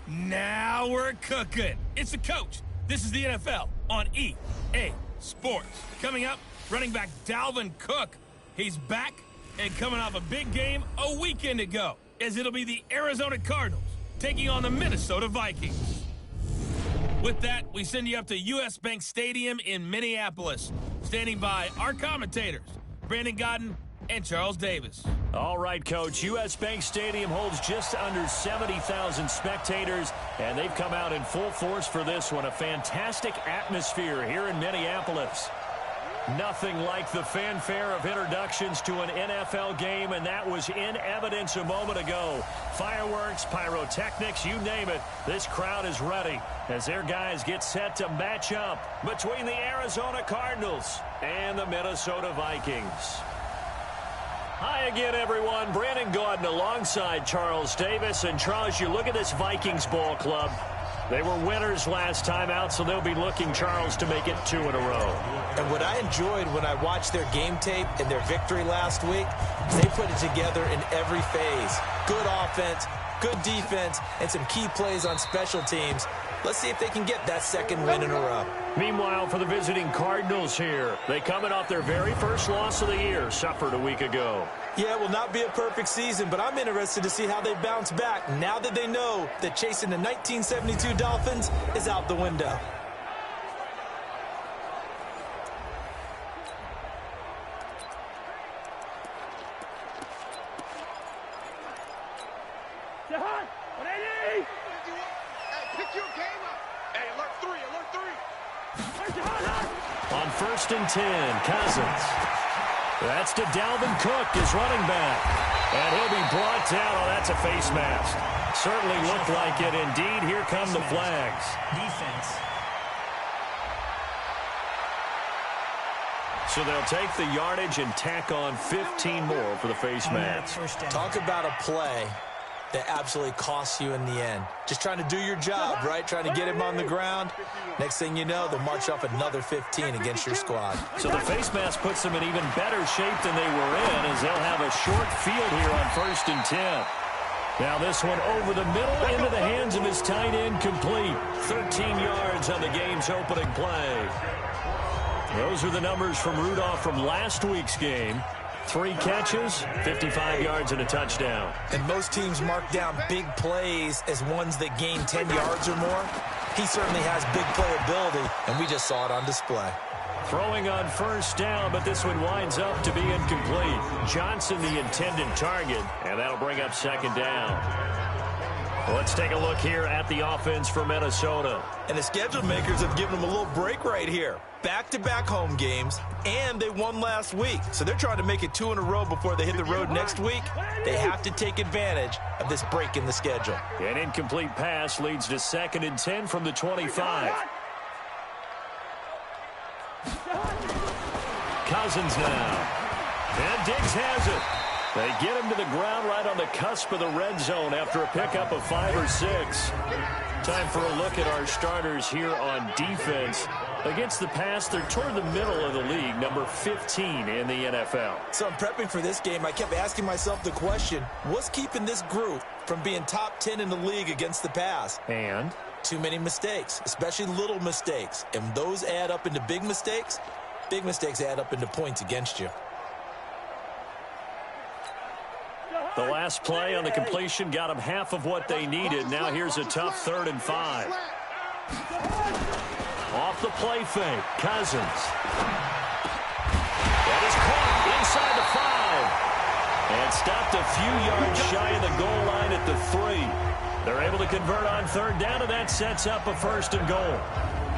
Now we're cooking. It's the coach. This is the NFL on EA Sports. Coming up, running back Dalvin Cook. He's back and coming off a big game a weekend ago, as it'll be the Arizona Cardinals taking on the Minnesota Vikings. With that, we send you up to U.S. Bank Stadium in Minneapolis. Standing by our commentators, Brandon Godden and Charles Davis. All right, Coach. U.S. Bank Stadium holds just under 70,000 spectators, and they've come out in full force for this one. A fantastic atmosphere here in Minneapolis. Nothing like the fanfare of introductions to an NFL game, and that was in evidence a moment ago. Fireworks, pyrotechnics, you name it. This crowd is ready as their guys get set to match up between the Arizona Cardinals and the Minnesota Vikings. Hi again, everyone. Brandon Gaudin alongside Charles Davis. And, Charles, you look at this Vikings ball club. They were winners last time out, so they'll be looking, Charles, to make it 2 in a row. And what I enjoyed when I watched their game tape and their victory last week, they put it together in every phase. Good offense, good defense, and some key plays on special teams. Let's see if they can get that second win in a row. Meanwhile, for the visiting Cardinals here, they coming off their very first loss of the year, suffered a week ago. Yeah, it will not be a perfect season, but I'm interested to see how they bounce back now that they know that chasing the 1972 Dolphins is out the window. On 1st and 10, Cousins. That's to Dalvin Cook, his running back. And he'll be brought down. Oh, that's a face mask. Certainly looked like it. Indeed, here come the flags. Defense. So they'll take the yardage and tack on 15 more for the face mask. Talk about a play that absolutely costs you in the end. Just trying to do your job, right? Trying to get him on the ground. Next thing you know, they'll march off another 15 against your squad. So the face mask puts them in even better shape than they were in, as they'll have a short field here on 1st and 10. Now this one over the middle into the hands of his tight end, complete. 13 yards on the game's opening play. Those are the numbers from Rudolph from last week's game. 3 catches, 55 yards, and a touchdown. And most teams mark down big plays as ones that gain 10 yards or more. He certainly has big playability, and we just saw it on display. Throwing on 1st down, but this one winds up to be incomplete. Johnson the intended target, and that'll bring up 2nd down. Let's take a look here at the offense for Minnesota. And the schedule makers have given them a little break right here. Back-to-back home games, and they won last week. So they're trying to make it 2 in a row before they hit the road next week. They have to take advantage of this break in the schedule. An incomplete pass leads to 2nd and 10 from the 25. Cousins now. And Diggs has it. They get him to the ground right on the cusp of the red zone after a pickup of 5 or 6. Time for a look at our starters here on defense. Against the pass, they're toward the middle of the league, number 15 in the NFL. So I'm prepping for this game. I kept asking myself the question, what's keeping this group from being top 10 in the league against the pass? And? Too many mistakes, especially little mistakes. And those add up into big mistakes. Big mistakes add up into points against you. The last play on the completion got them half of what they needed. Now here's a tough 3rd and 5. Off the play fake, Cousins. That is caught inside the 5. And stopped a few yards shy of the goal line at the 3. They're able to convert on 3rd down, and that sets up a 1st and goal.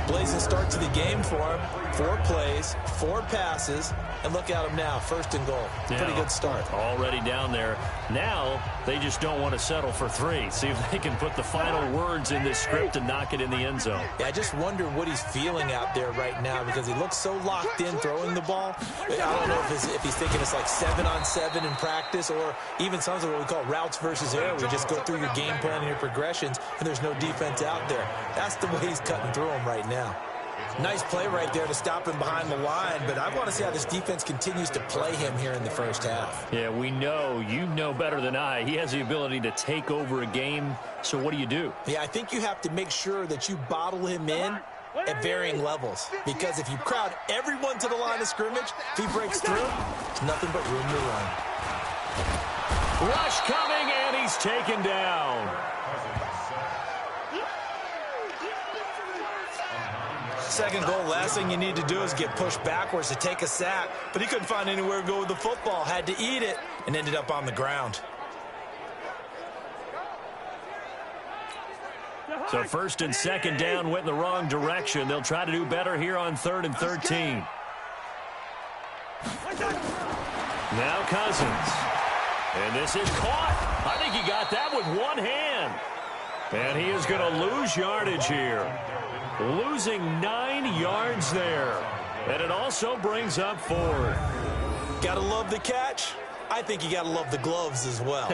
Blazing start to the game for him. 4 plays, 4 passes, and look at him now, 1st and goal. Pretty good start. Already down there. Now they just don't want to settle for 3. See if they can put the final words in this script and knock it in the end zone. Yeah, I just wonder what he's feeling out there right now because he looks so locked in throwing the ball. I don't know if he's thinking it's like 7-on-7 in practice or even something what we call routes versus air, where you just go through your game plan and your progressions and there's no defense out there. That's the way he's cutting through them right now. Nice play right there to stop him behind the line, but I want to see how this defense continues to play him here in the first half. Yeah, we know. You know better than I. He has the ability to take over a game, so what do? Yeah, I think you have to make sure that you bottle him in at varying levels, because if you crowd everyone to the line of scrimmage, if he breaks through, there's nothing but room to run. Rush coming, and he's taken down. Second goal, last thing you need to do is get pushed backwards to take a sack, but he couldn't find anywhere to go with the football, had to eat it, and ended up on the ground. So first and second down went in the wrong direction. They'll try to do better here on 3rd and 13. Now Cousins. And this is caught. I think he got that with one hand. And he is going to lose yardage here. Losing 9 yards there. And it also brings up 4. Gotta love the catch. I think you got to love the gloves as well.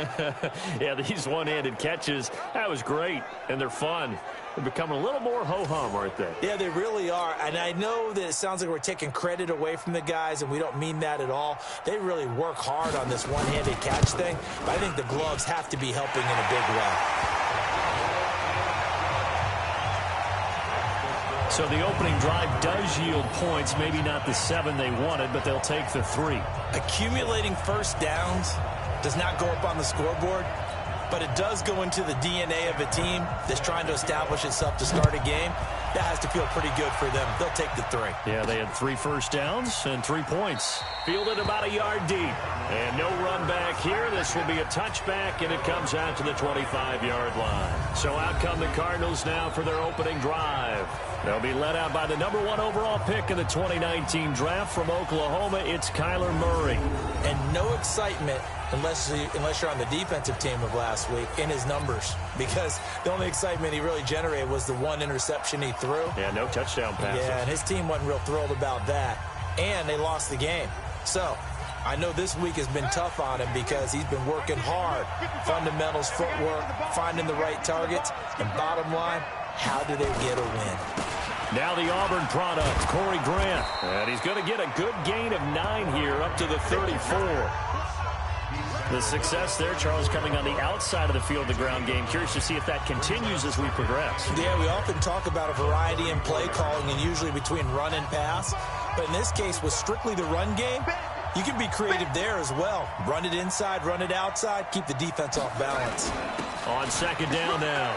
Yeah, these one-handed catches, that was great, and they're fun. They're becoming a little more ho-hum, aren't they? Yeah, they really are, and I know that it sounds like we're taking credit away from the guys, and we don't mean that at all. They really work hard on this one-handed catch thing, but I think the gloves have to be helping in a big way. So the opening drive does yield points, maybe not the 7 they wanted, but they'll take the 3. Accumulating first downs does not go up on the scoreboard, but it does go into the DNA of a team that's trying to establish itself to start a game. That has to feel pretty good for them. They'll take the 3. Yeah, they had 3 first downs and 3 points. Fielded about a yard deep. And no run back here. This will be a touchback, and it comes out to the 25-yard line. So out come the Cardinals now for their opening drive. They'll be led out by the number 1 overall pick in the 2019 draft from Oklahoma. It's Kyler Murray. And no excitement unless you're on the defensive team of last week in his numbers, because the only excitement he really generated was the 1 interception he threw. Yeah, no touchdown passes. Yeah, and his team wasn't real thrilled about that. And they lost the game. So I know this week has been tough on him because he's been working hard. Fundamentals, footwork, finding the right targets. And bottom line, how do they get a win? Now the Auburn product, Corey Grant. And he's going to get a good gain of 9 here up to the 34. The success there, Charles, coming on the outside of the field, the ground game. Curious to see if that continues as we progress. Yeah, we often talk about a variety in play calling and usually between run and pass. But in this case, with strictly the run game, you can be creative there as well. Run it inside, run it outside, keep the defense off balance. On second down now,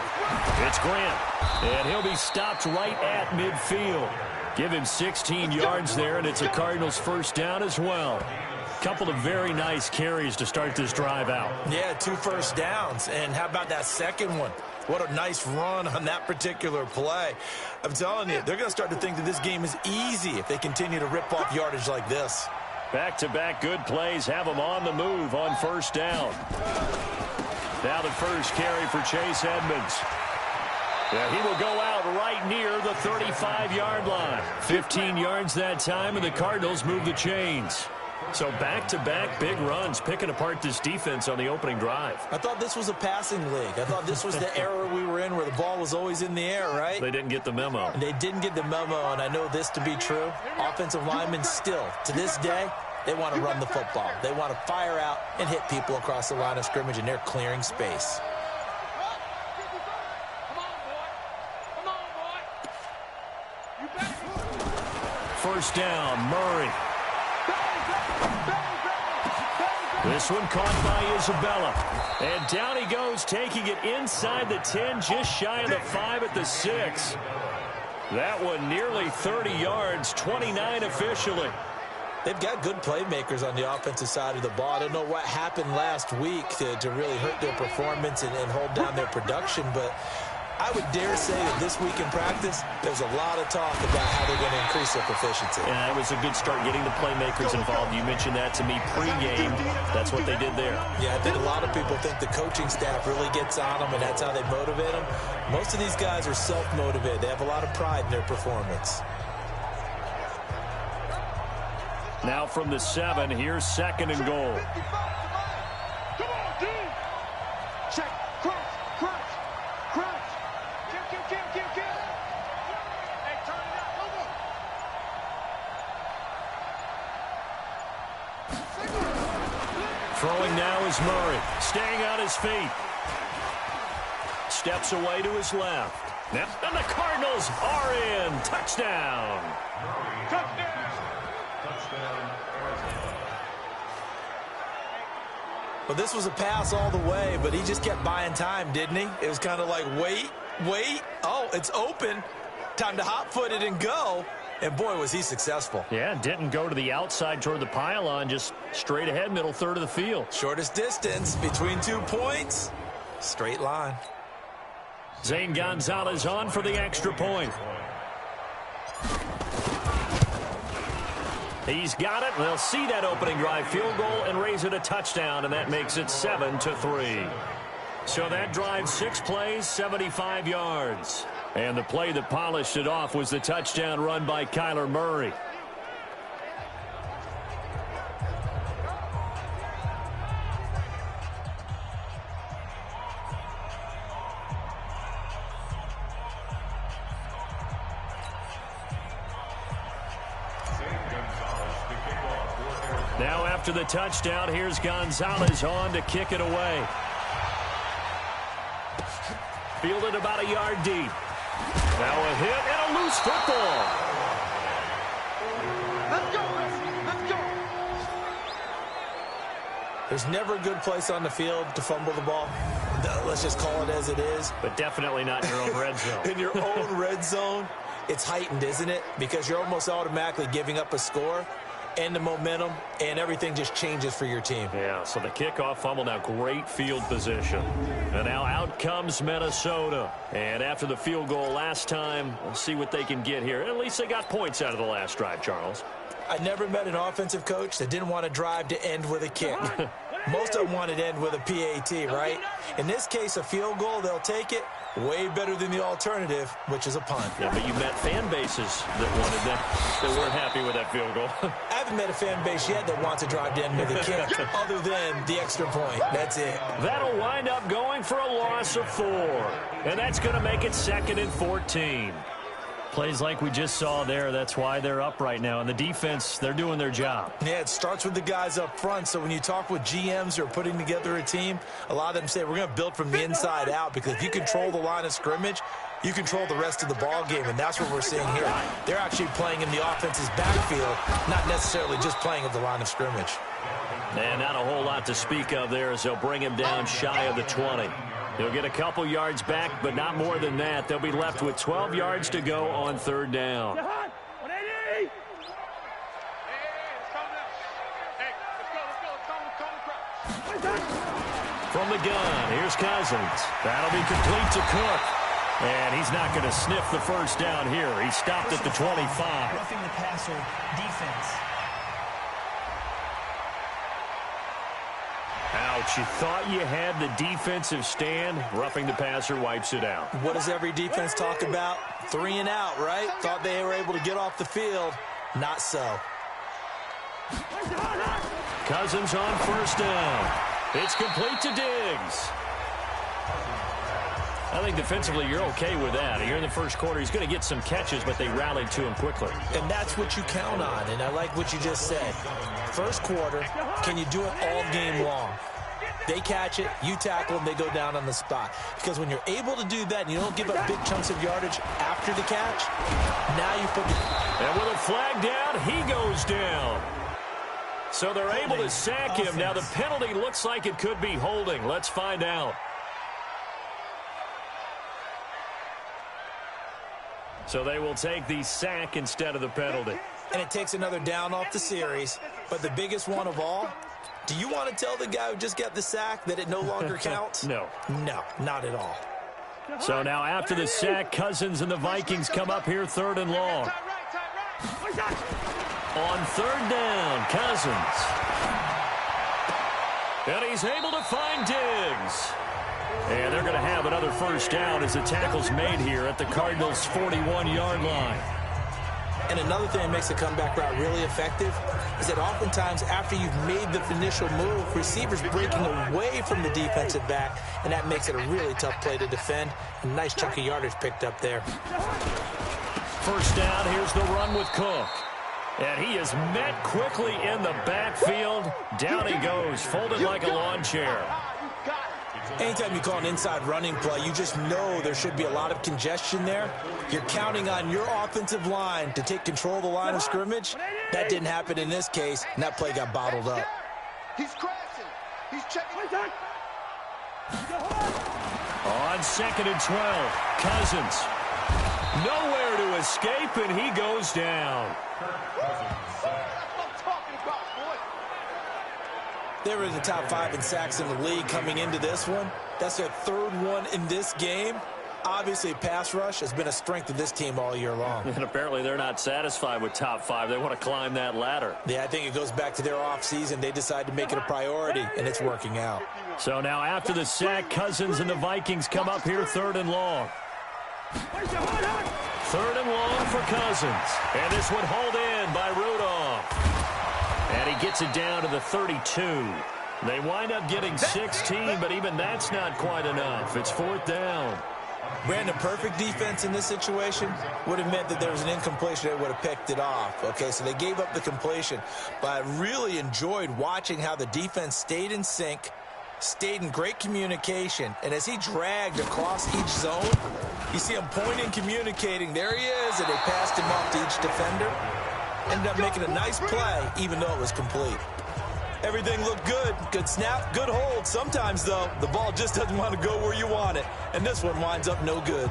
it's Grant. And he'll be stopped right at midfield. Give him 16 yards there, and it's a Cardinals first down as well. Couple of very nice carries to start this drive out. Yeah, 2 first downs. And how about that second one? What a nice run on that particular play. I'm telling you, they're going to start to think that this game is easy if they continue to rip off yardage like this. Back-to-back good plays have them on the move on first down. Now the first carry for Chase Edmonds. Yeah, he will go out right near the 35-yard line. 15 yards that time, and the Cardinals move the chains. So back-to-back big runs, picking apart this defense on the opening drive. I thought this was a passing league. I thought this was the era we were in where the ball was always in the air, right? They didn't get the memo. And they didn't get the memo, and I know this to be true. Offensive linemen still, to this day, they want to run the football. They want to fire out and hit people across the line of scrimmage, and they're clearing space. First down, Murray. This one caught by Isabella. And down he goes, taking it inside the 10, just shy of the 5 at the 6. That one nearly 30 yards, 29 officially. They've got good playmakers on the offensive side of the ball. I don't know what happened last week to really hurt their performance and hold down their production, but I would dare say that this week in practice, there's a lot of talk about how they're going to increase their proficiency. Yeah, it was a good start getting the playmakers involved. You mentioned that to me pregame. That's what they did there. Yeah, I think a lot of people think the coaching staff really gets on them, and that's how they motivate them. Most of these guys are self-motivated. They have a lot of pride in their performance. Now from the 7, here's second and goal. Come on, dude. Check. Crunch. Kill. Hey, turn it up. Throwing now is Murray, staying on his feet. Steps away to his left. Now, and the Cardinals are in. Touchdown. Well, this was a pass all the way, but he just kept buying time, didn't he? It was kind of like, wait. Oh, it's open. Time to hot-foot it and go. And, boy, was he successful. Yeah, didn't go to the outside toward the pylon, just straight ahead, middle third of the field. Shortest distance between 2 points. Straight line. Zane Gonzalez on for the extra point. He's got it. They'll see that opening drive field goal and raise it a touchdown, and that makes it 7-3. So that drive 6 plays, 75 yards. And the play that polished it off was the touchdown run by Kyler Murray. Now after the touchdown, here's Gonzalez on to kick it away. Fielded about a yard deep. Now a hit and a loose football. Let's go, let's go. There's never a good place on the field to fumble the ball. Let's just call it as it is. But definitely not in your own red zone. In your own red zone, it's heightened, isn't it? Because you're almost automatically giving up a score and the momentum, and everything just changes for your team. Yeah, so the kickoff fumble, now great field position. And now out comes Minnesota. And after the field goal last time, we'll see what they can get here. At least they got points out of the last drive, Charles. I never met an offensive coach that didn't want to drive to end with a kick. Most of them wanted to end with a PAT, right? In this case, a field goal, they'll take it. Way better than the alternative, which is a punt. Yeah, but you met fan bases that wanted that weren't happy with that field goal. I haven't met a fan base yet that wants to drive to end with a kick other than the extra point. That's it. That'll wind up going for a loss of 4. And that's going to make it 2nd and 14. Plays like we just saw there, that's why they're up right now. And the defense, they're doing their job. Yeah, it starts with the guys up front. So when you talk with GMs who are putting together a team, a lot of them say we're going to build from the inside out, because if you control the line of scrimmage, you control the rest of the ball game, and that's what we're seeing here. They're actually playing in the offense's backfield, not necessarily just playing at the line of scrimmage. And not a whole lot to speak of there as they'll bring him down shy of the 20. He'll get a couple yards back, but not more than that. They'll be left with 12 yards to go on 3rd down. From the gun, here's Cousins. That'll be complete to Cook. And he's not going to sniff the first down here. He stopped at the 25. Roughing the passer defense. Ouch, you thought you had the defensive stand. Roughing the passer wipes it out. What does every defense talk about? 3 and out, right? Thought they were able to get off the field. Not so. Cousins on 1st down. It's complete to Diggs. I think defensively you're okay with that. Here in the first quarter, he's going to get some catches, but they rallied to him quickly. And that's what you count on, and I like what you just said. First quarter, can you do it all game long? They catch it, you tackle them, they go down on the spot. Because when you're able to do that and you don't give up big chunks of yardage after the catch, now you put the... And with a flag down, he goes down. So they're able to sack him. Now the penalty looks like it could be holding. Let's find out. So they will take the sack instead of the penalty. And it takes another down off the series. But the biggest one of all, do you want to tell the guy who just got the sack that it no longer counts? No. No, not at all. So now after the sack, Cousins and the Vikings come up here 3rd and long. On 3rd down, Cousins. And he's able to find Diggs. And they're going to have another first down as the tackle's made here at the Cardinals' 41-yard line. And another thing that makes the comeback route really effective is that oftentimes after you've made the initial move, receivers breaking away from the defensive back, and that makes it a really tough play to defend. A nice chunk of yardage picked up there. First down, here's the run with Cook. And he is met quickly in the backfield. Down he goes, folded like a lawn chair. Anytime you call an inside running play, you just know there should be a lot of congestion there. You're counting on your offensive line to take control of the line of scrimmage. That didn't happen in this case, and that play got bottled up. He's crashing. He's checking. On 2nd and 12, Cousins. Nowhere to escape, and he goes down. They were in the top 5 in sacks in the league coming into this one. That's their 3rd one in this game. Obviously, pass rush has been a strength of this team all year long. And apparently they're not satisfied with top 5. They want to climb that ladder. Yeah, I think it goes back to their offseason. They decided to make it a priority, and it's working out. So now after the sack, Cousins and the Vikings come up here 3rd and long. 3rd and long for Cousins. And this one hauled in by Rudolph. And he gets it down to the 32. They wind up getting 16, but even that's not quite enough. It's 4th down. Brandon, perfect defense in this situation would have meant that there was an incompletion. They would have picked it off. Okay, so they gave up the completion. But I really enjoyed watching how the defense stayed in sync, stayed in great communication. And as he dragged across each zone, you see him pointing, communicating. There he is, and they passed him off to each defender. Ended up making a nice play, even though it was complete. Everything looked good. Good snap, good hold. Sometimes, though, the ball just doesn't want to go where you want it. And this one winds up no good.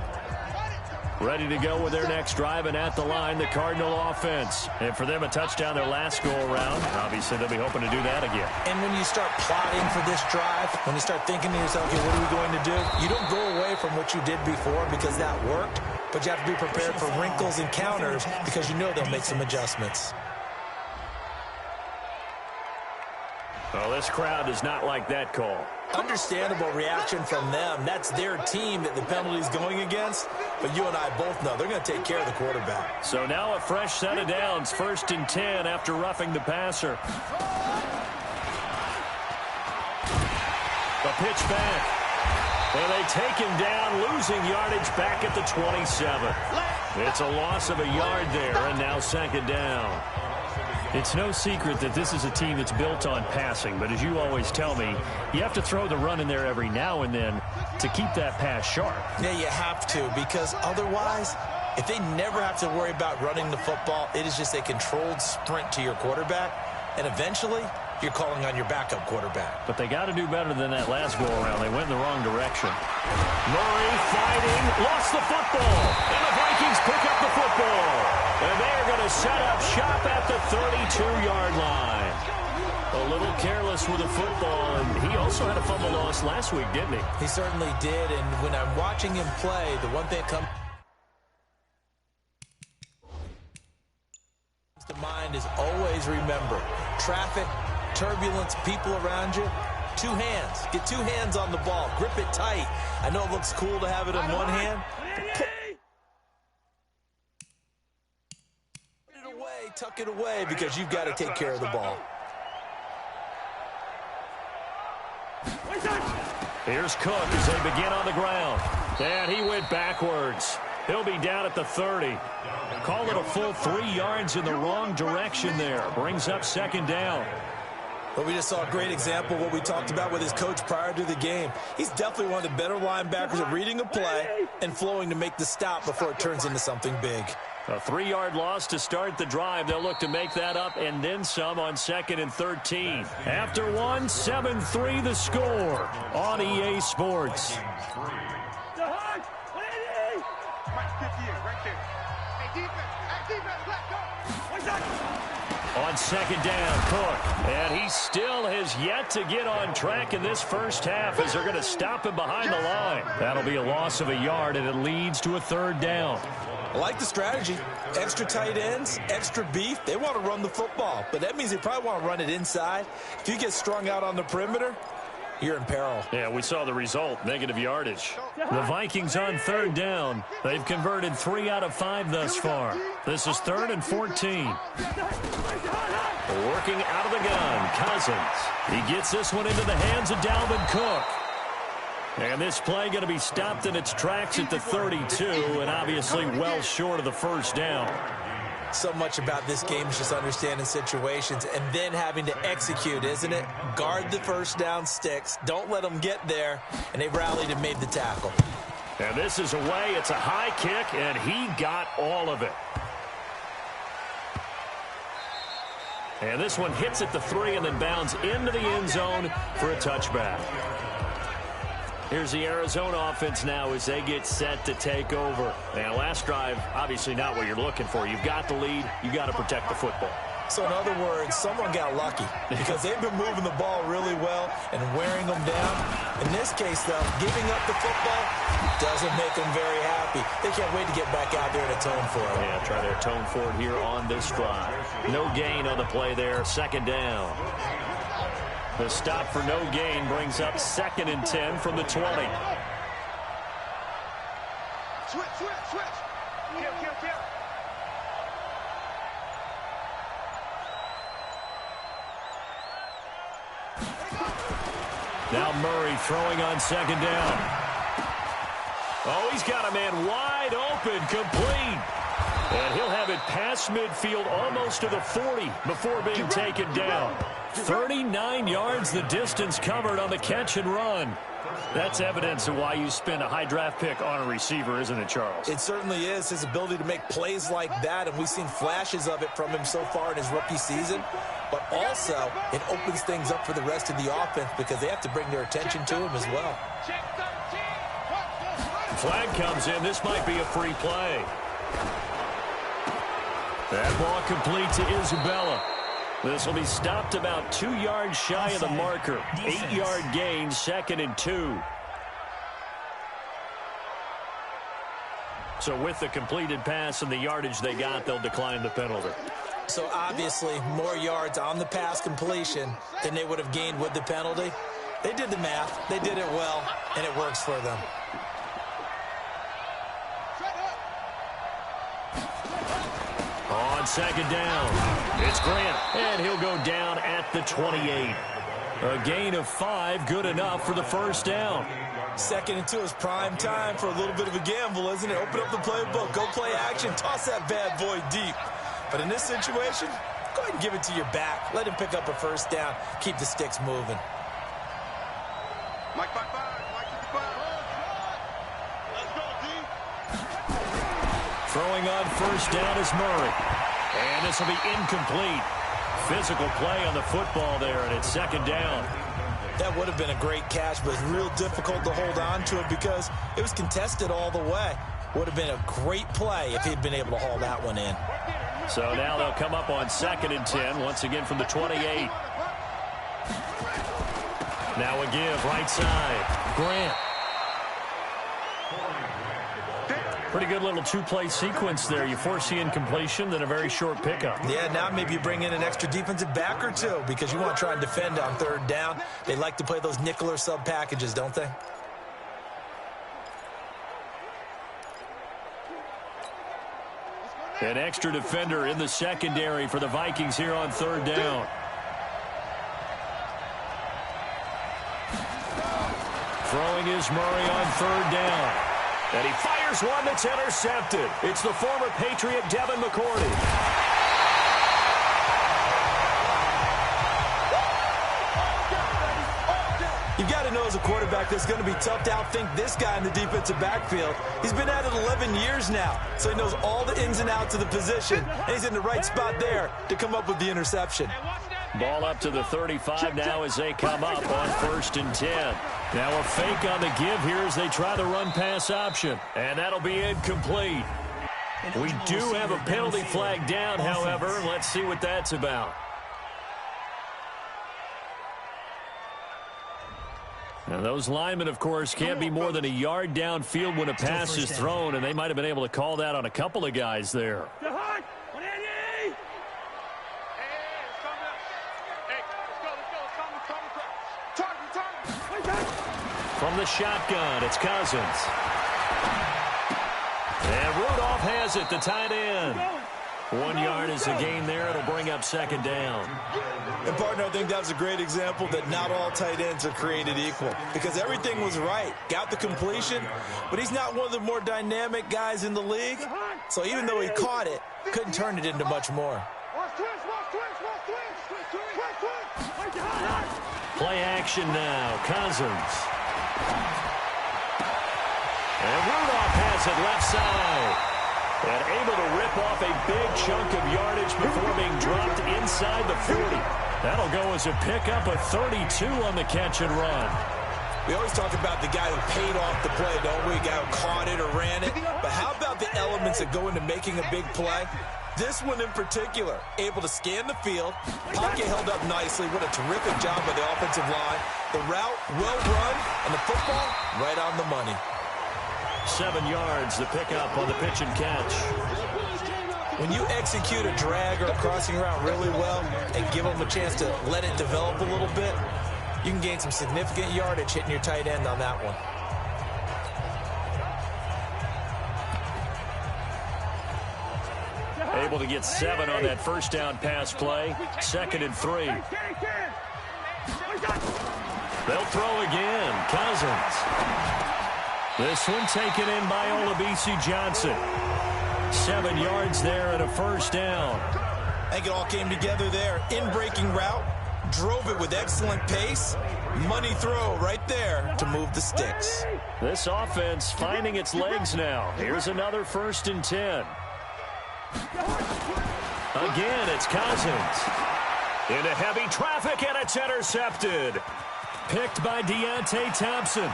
Ready to go with their next drive, and at the line, the Cardinal offense. And for them, a touchdown their last go-around. Obviously, they'll be hoping to do that again. And when you start plotting for this drive, when you start thinking to yourself, okay, what are we going to do? You don't go away from what you did before because that worked, but you have to be prepared for wrinkles and counters because you know they'll make some adjustments. Well, this crowd does not like that call. Understandable reaction from them. That's their team that the penalty's going against. But you and I both know they're going to take care of the quarterback. So now a fresh set of downs. 1st and 10 after roughing the passer. The pitch back. And they take him down, losing yardage back at the 27. It's a loss of a yard there, and now 2nd down. It's no secret that this is a team that's built on passing, but as you always tell me, you have to throw the run in there every now and then to keep that pass sharp. Yeah, you have to, because otherwise, if they never have to worry about running the football, it is just a controlled sprint to your quarterback, and eventually, you're calling on your backup quarterback. But they got to do better than that last go-around. They went in the wrong direction. Murray fighting, lost the football, and the Vikings pick up the football. And they're going to set up shop at the 32-yard line. A little careless with the football, and he also had a fumble loss last week, didn't he? He certainly did, and when I'm watching him play, the one thing that comes to mind is always remember, traffic, turbulence, people around you, 2 hands. Get 2 hands on the ball. Grip it tight. I know it looks cool to have it in one hand. Tuck it away because you've got to take care of the ball. Here's Cook as they begin on the ground. And he went backwards. He'll be down at the 30. Call it a full 3 yards in the wrong direction there. Brings up 2nd down. But we just saw a great example of what we talked about with his coach prior to the game. He's definitely one of the better linebackers at reading a play and flowing to make the stop before it turns into something big. A 3-yard loss to start the drive. They'll look to make that up and then some on 2nd and 13. After 1, 7-3 the score on EA Sports. On 2nd down, Cook. And he still has yet to get on track in this first half as they're going to stop him behind the line. That'll be a loss of a yard, and it leads to a 3rd down. I like the strategy. Extra tight ends, extra beef. They want to run the football, but that means they probably want to run it inside. If you get strung out on the perimeter, you're in peril. Yeah, we saw the result, negative yardage. The Vikings on 3rd down. They've converted 3 out of 5 thus far. This is 3rd and 14. Working out of the gun, Cousins. He gets this one into the hands of Dalvin Cook. And this play going to be stopped in its tracks at the 32, and obviously well short of the 1st down. So much about this game is just understanding situations and then having to execute, isn't it? Guard the first down sticks. Don't let them get there. And they rallied and made the tackle. And this is away. It's a high kick, and he got all of it. And this one hits at the 3 and then bounds into the end zone for a touchback. Here's the Arizona offense now as they get set to take over. Now, last drive, obviously not what you're looking for. You've got the lead. You've got to protect the football. So, in other words, someone got lucky because they've been moving the ball really well and wearing them down. In this case, though, giving up the football doesn't make them very happy. They can't wait to get back out there and atone for it. Yeah, try to atone for it here on this drive. No gain on the play there, second down. The stop for no gain brings up 2nd and 10 from the 20. Switch. Kill. Now Murray throwing on 2nd down. Oh, he's got a man wide open, complete. And he'll have it past midfield almost to the 40 before being taken down. 39 yards the distance covered on the catch and run. That's evidence of why you spend a high draft pick on a receiver, isn't it, Charles? It certainly is, his ability to make plays like that, and we've seen flashes of it from him so far in his rookie season. But also, it opens things up for the rest of the offense because they have to bring their attention to him as well. Flag comes in. This might be a free play. That ball complete to Isabella. This will be stopped about 2 yards shy of the marker. 8-yard gain, 2nd and 2. So with the completed pass and the yardage they got, they'll decline the penalty. So obviously, more yards on the pass completion than they would have gained with the penalty. They did the math. They did it well, and it works for them. On 2nd down, it's Grant, and he'll go down at the 28. A gain of 5, good enough for the first down. 2nd and 2 is prime time for a little bit of a gamble, isn't it? Open up the playbook, go play action, toss that bad boy deep. But in this situation, go ahead and give it to your back. Let him pick up a first down, keep the sticks moving. Mike, to the ground. Let's go, D. Throwing on first down is Murray. And this will be incomplete. Physical play on the football there, and it's 2nd down. That would have been a great catch, but it's real difficult to hold on to it because it was contested all the way. Would have been a great play if he'd been able to haul that one in. So now they'll come up on 2nd and 10, once again from the 28. Now a give, right side. Grant. Pretty good little 2-play sequence there. You force the incompletion, then a very short pickup. Yeah, now maybe you bring in an extra defensive back or two because you want to try and defend on 3rd down. They like to play those nickel or sub packages, don't they? An extra defender in the secondary for the Vikings here on 3rd down. Throwing is Murray on 3rd down. And he fires one that's intercepted. It's the former Patriot Devin McCourty. You've got to know as a quarterback that's going to be tough to outthink this guy in the defensive backfield. He's been at it 11 years now, so he knows all the ins and outs of the position, and he's in the right spot there to come up with the interception. Ball up to the 35 now as they come up on 1st and 10. Now a fake on the give here as they try the run-pass option. And that'll be incomplete. We do have a penalty flag down, however. Let's see what that's about. Now those linemen, of course, can't be more than a yard downfield when a pass is thrown, and they might have been able to call that on a couple of guys there. From the shotgun, it's Cousins. And Rudolph has it, the tight end. 1 yard is a gain there. It'll bring up second down. And, partner, I think that was a great example that not all tight ends are created equal because everything was right. Got the completion, but he's not one of the more dynamic guys in the league. So even though he caught it, couldn't turn it into much more. Play action now. Cousins. And Rudolph has it left side. And able to rip off a big chunk of yardage before being dropped inside the 40. That'll go as a pickup of 32 on the catch and run. We always talk about the guy who paid off the play, don't we? The guy who caught it or ran it. But how about the elements that go into making a big play? This one in particular, able to scan the field, pocket held up nicely. What a terrific job by the offensive line. The route, well run, and the football, right on the money. 7 yards, the pickup on the pitch and catch. When you execute a drag or a crossing route really well and give them a chance to let it develop a little bit, you can gain some significant yardage hitting your tight end on that one. Able to get 7 on that first down pass play. 2nd and 3. They'll throw again. Cousins. This one taken in by Olabisi Johnson. 7 yards there and a first down. I think it all came together there. In-breaking route. Drove it with excellent pace. Money throw right there to move the sticks. This offense finding its legs now. Here's another 1st and 10. Again, it's Cousins. Into heavy traffic, and it's intercepted. Picked by Deontay Thompson.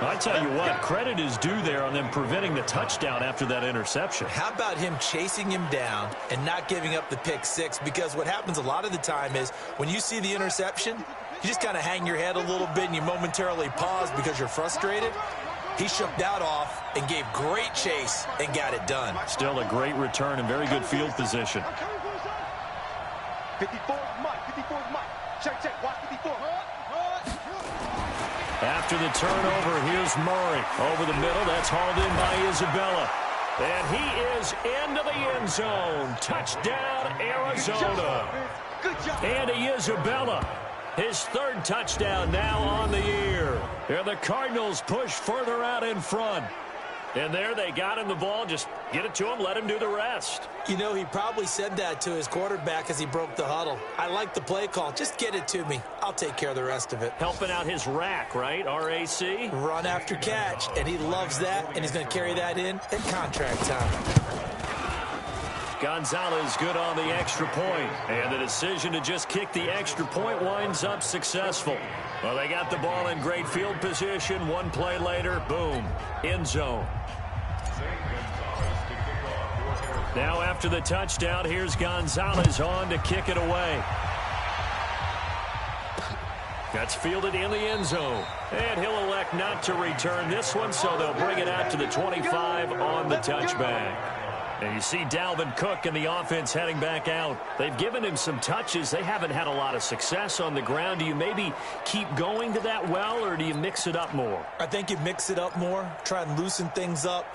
I tell you what, credit is due there on them preventing the touchdown after that interception. How about him chasing him down and not giving up the pick six? Because what happens a lot of the time is when you see the interception, you just kind of hang your head a little bit and you momentarily pause because you're frustrated. He shook that off and gave great chase and got it done. Still a great return and very good field position. 54 is Mike. Check. Watch 54. After the turnover, here's Murray. Over the middle, that's hauled in by Isabella. And he is into the end zone. Touchdown, Arizona. Good job. Andy Isabella, his 3rd touchdown now on the year. And the Cardinals push further out in front. And there they got him the ball. Just get it to him, let him do the rest. You know, he probably said that to his quarterback as he broke the huddle. I like the play call. Just get it to me. I'll take care of the rest of it. Helping out his rack, right? RAC? Run after catch, and he loves that, and he's going to carry that in at contract time. Gonzalez good on the extra point. And the decision to just kick the extra point winds up successful. Well, they got the ball in great field position. 1 play later, boom, end zone. Now after the touchdown, here's Gonzalez on to kick it away. That's fielded in the end zone. And he'll elect not to return this one, so they'll bring it out to the 25 on the touchback. And you see Dalvin Cook and the offense heading back out. They've given him some touches. They haven't had a lot of success on the ground. Do you maybe keep going to that well, or do you mix it up more? I think you mix it up more, try and loosen things up.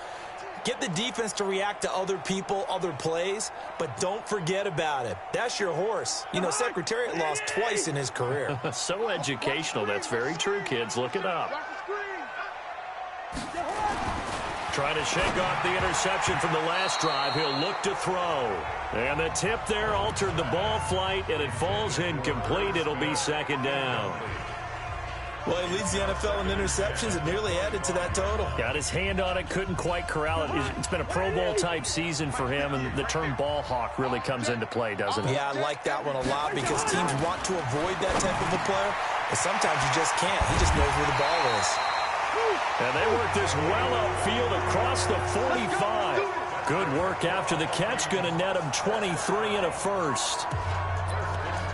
Get the defense to react to other people, other plays, but don't forget about it. That's your horse. You know, Secretariat lost twice in his career. So educational. That's very true, kids. Look it up. Trying to shake off the interception from the last drive. He'll look to throw. And the tip there altered the ball flight, and it falls incomplete. It'll be 2nd down. Well, he leads the NFL in interceptions and nearly added to that total. Got his hand on it, couldn't quite corral it. It's been a Pro Bowl-type season for him, and the term ball hawk really comes into play, doesn't it? Yeah, I like that one a lot because teams want to avoid that type of a player, but sometimes you just can't. He just knows where the ball is. And they work this well upfield across the 45. Good work after the catch. Going to net him 23 and a first.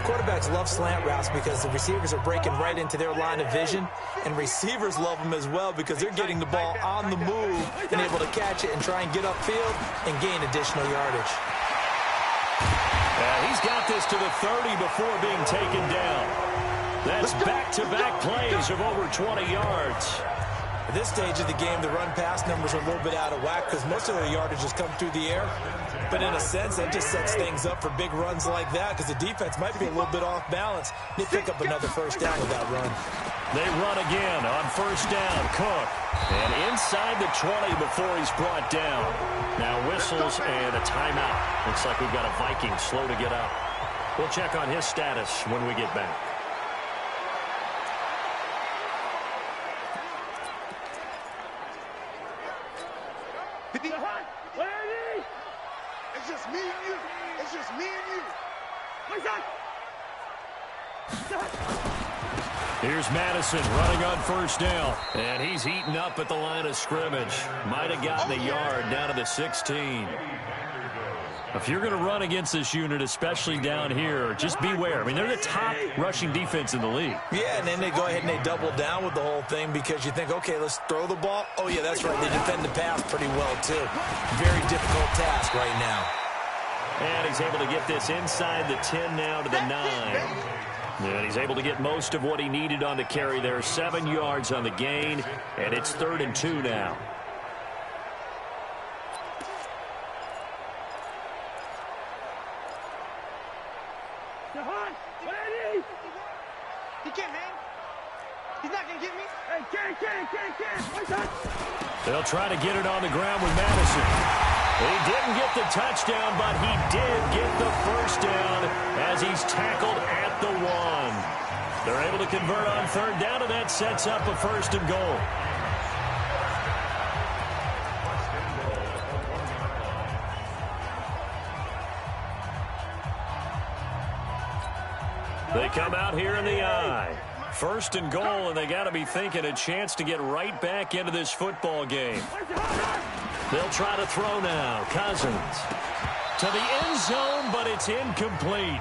Quarterbacks love slant routes because the receivers are breaking right into their line of vision, and receivers love them as well because they're getting the ball on the move and able to catch it and try and get upfield and gain additional yardage. He's got this to the 30 before being taken down. That's back-to-back plays of over 20 yards. At this stage of the game, the run-pass numbers are a little bit out of whack because most of their yardage has come through the air. But in a sense, that just sets things up for big runs like that because the defense might be a little bit off balance. They pick up another first down with that run. They run again on first down. Cook. And inside the 20 before he's brought down. Now whistles and a timeout. Looks like we've got a Viking slow to get up. We'll check on his status when we get back. It's just me and you. It's just me and you. Here's Madison running on first down. And he's heating up at the line of scrimmage. Might have gotten a yard down to the 16. If you're going to run against this unit, especially down here, just beware. I mean, they're the top rushing defense in the league. Yeah, and then they go ahead and they double down with the whole thing because you think, okay, let's throw the ball. Oh, yeah, that's right. They defend the pass pretty well, too. Very difficult task right now. And he's able to get this inside the 10 now to the 9. And he's able to get most of what he needed on the carry there. 7 yards on the gain, and it's 3rd and 2 now. He can't hang. He's not going to get me. Hey, can't. They'll try to get it on the ground with Madison. He didn't get the touchdown, but he did get the first down as he's tackled at the 1. They're able to convert on 3rd down, and that sets up a 1st and goal. They come out here in the I. 1st and goal, and they got to be thinking a chance to get right back into this football game. They'll try to throw now. Cousins to the end zone, but it's incomplete.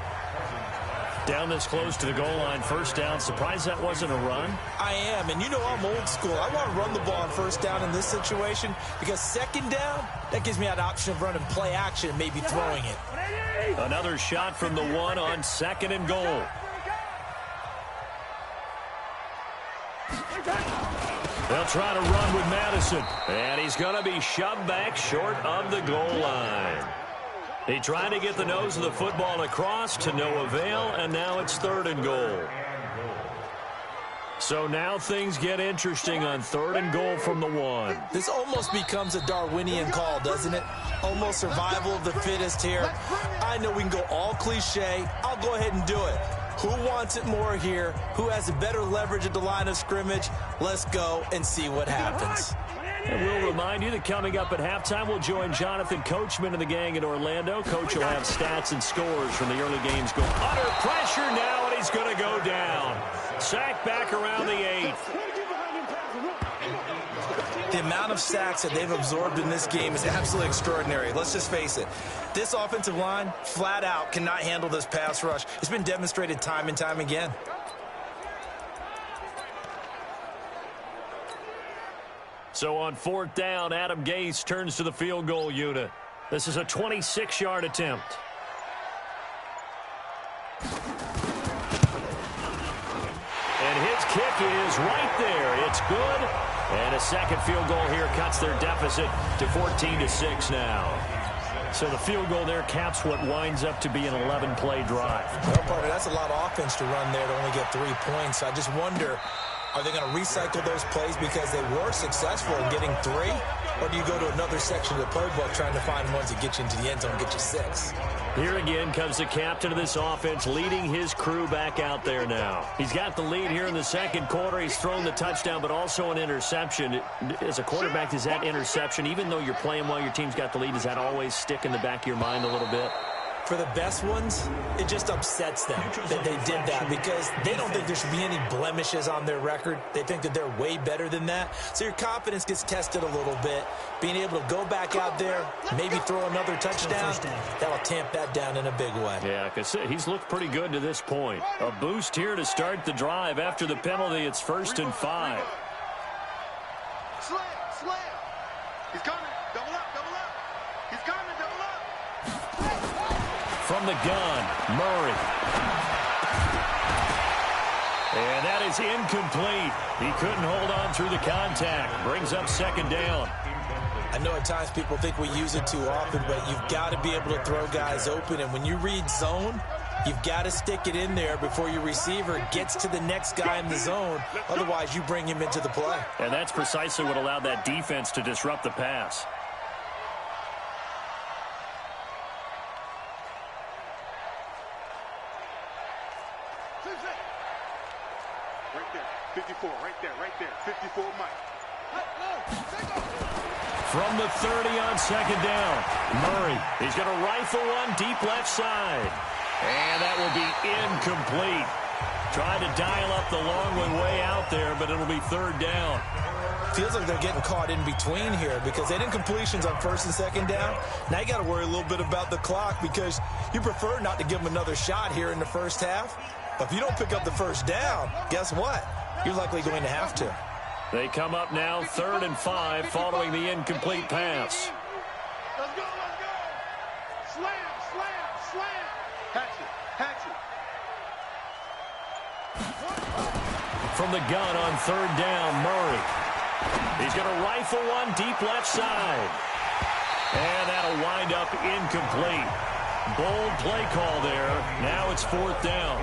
Down this close to the goal line, 1st down. Surprised that wasn't a run? I am, and you know I'm old school. I want to run the ball on 1st down in this situation because 2nd down, that gives me that option of running play action and maybe throwing it. Another shot from the 1 on 2nd and goal. They'll try to run with Madison, and he's going to be shoved back short of the goal line. He tried to get the nose of the football across to no avail, and now it's 3rd and goal. So now things get interesting on 3rd and goal from the 1. This almost becomes a Darwinian call, doesn't it? Almost survival of the fittest here. I know we can go all cliche. I'll go ahead and do it. Who wants it more here? Who has a better leverage at the line of scrimmage? Let's go and see what happens. And we'll remind you that coming up at halftime, we'll join Jonathan Coachman and the gang in Orlando. Coach will have stats and scores from the early games. Go under pressure now, and he's going to go down. Sacked back around the 8. The amount of sacks that they've absorbed in this game is absolutely extraordinary. Let's just face it. This offensive line, flat out, cannot handle this pass rush. It's been demonstrated time and time again. So on 4th down, Adam Gase turns to the field goal unit. This is a 26-yard attempt. And his kick is right there. It's good. And a 2nd field goal here cuts their deficit to 14-6 now. So the field goal there caps what winds up to be an 11-play drive. Well, partner, that's a lot of offense to run there to only get 3 points. I just wonder, are they going to recycle those plays because they were successful in getting 3? Or do you go to another section of the playbook trying to find ones that get you into the end zone and get you 6? Here again comes the captain of this offense leading his crew back out there now. He's got the lead here in the 2nd quarter. He's thrown the touchdown, but also an interception. As a quarterback, does that interception, even though you're playing while your team's got the lead, does that always stick in the back of your mind a little bit? For the best ones, it just upsets them that they did that because they don't think there should be any blemishes on their record. They think that they're way better than that. So your confidence gets tested a little bit. Being able to go back out there, maybe throw another touchdown, that'll tamp that down in a big way. Yeah, because he's looked pretty good to this point. A boost here to start the drive. After the penalty, it's 1st and 5. Slam. He's coming. Double up. He's coming. Double up. From the gun, Murray. And that is incomplete. He couldn't hold on through the contact. Brings up second down. I know at times people think we use it too often, but you've got to be able to throw guys open. And when you read zone, you've got to stick it in there before your receiver gets to the next guy in the zone. Otherwise, you bring him into the play. And that's precisely what allowed that defense to disrupt the pass. Right there, 54, right there, 54, Mike. From the 30 on second down, Murray. He's going to rifle one deep left side. And that will be incomplete. Trying to dial up the long one way out there, but it'll be third down. Feels like they're getting caught in between here because they didn't completions on first and second down. Now you got to worry a little bit about the clock because you prefer not to give them another shot here in the first half. But if you don't pick up the first down, guess what? You're likely going to have to. They come up now 3rd and 5 following the incomplete pass. Let's go, let's go. Slam, slam, slam. Hatch it. From the gun on 3rd down, Murray. He's going to rifle one deep left side. And that'll wind up incomplete. Bold play call there. Now it's 4th down.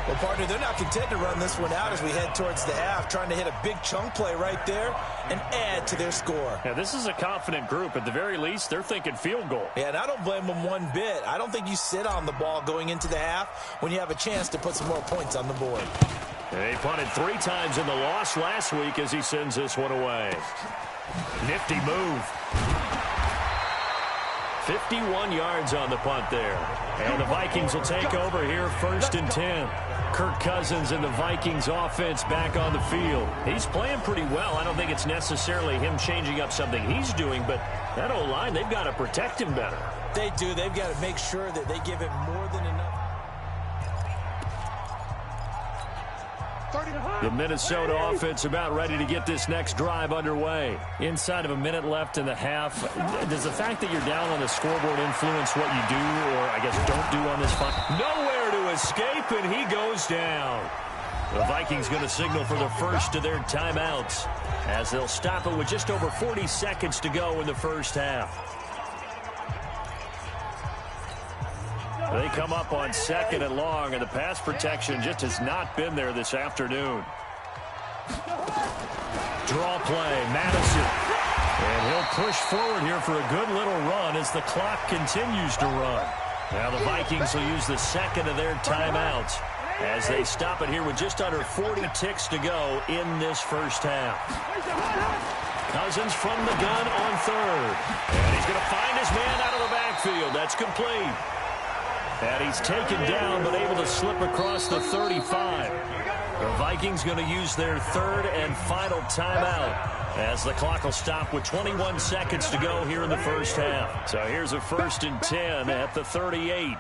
Well, partner, they're not content to run this one out as we head towards the half, trying to hit a big chunk play right there and add to their score. Yeah, this is a confident group. At the very least, they're thinking field goal. Yeah, and I don't blame them one bit. I don't think you sit on the ball going into the half when you have a chance to put some more points on the board. He punted 3 times in the loss last week as he sends this one away. Nifty move. 51 yards on the punt there. And the Vikings will take over here 1st and 10. Kirk Cousins and the Vikings offense back on the field. He's playing pretty well. I don't think it's necessarily him changing up something he's doing, but that O-line, they've got to protect him better. They do. They've got to make sure that they give him more than enough. The Minnesota offense about ready to get this next drive underway. Inside of a minute left in the half, does the fact that you're down on the scoreboard influence what you do or, I guess, don't do on this fight? Nowhere to escape, and he goes down. The Vikings going to signal for the first of their timeouts as they'll stop it with just over 40 seconds to go in the first half. They come up on 2nd and long, and the pass protection just has not been there this afternoon. Draw play, Madison. And he'll push forward here for a good little run as the clock continues to run. Now the Vikings will use the second of their timeouts as they stop it here with just under 40 ticks to go in this first half. Cousins from the gun on 3rd. And he's going to find his man out of the backfield. That's complete. And he's taken down but able to slip across the 35. The Vikings going to use their 3rd and final timeout as the clock will stop with 21 seconds to go here in the first half. So here's a 1st and 10 at the 38.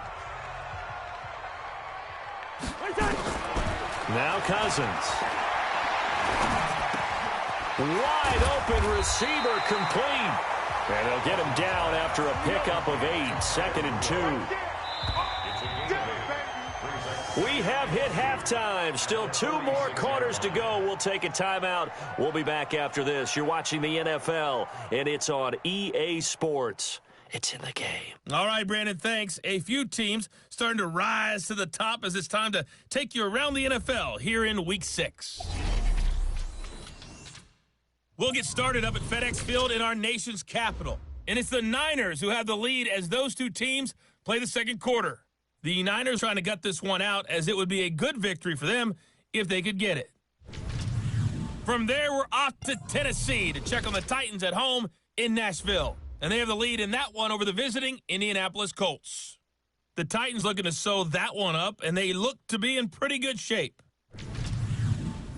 Now Cousins. Wide open receiver complete. And they'll get him down after a pickup of 8. 2nd and 2. We have hit halftime. Still 2 more quarters to go. We'll take a timeout. We'll be back after this. You're watching the NFL, and it's on EA Sports. It's in the game. All right, Brandon, thanks. A few teams starting to rise to the top as it's time to take you around the NFL here in Week 6. We'll get started up at FedEx Field in our nation's capital. And it's the Niners who have the lead as those two teams play the second quarter. The Niners trying to gut this one out as it would be a good victory for them if they could get it. From there, we're off to Tennessee to check on the Titans at home in Nashville. And they have the lead in that one over the visiting Indianapolis Colts. The Titans looking to sew that one up, and they look to be in pretty good shape.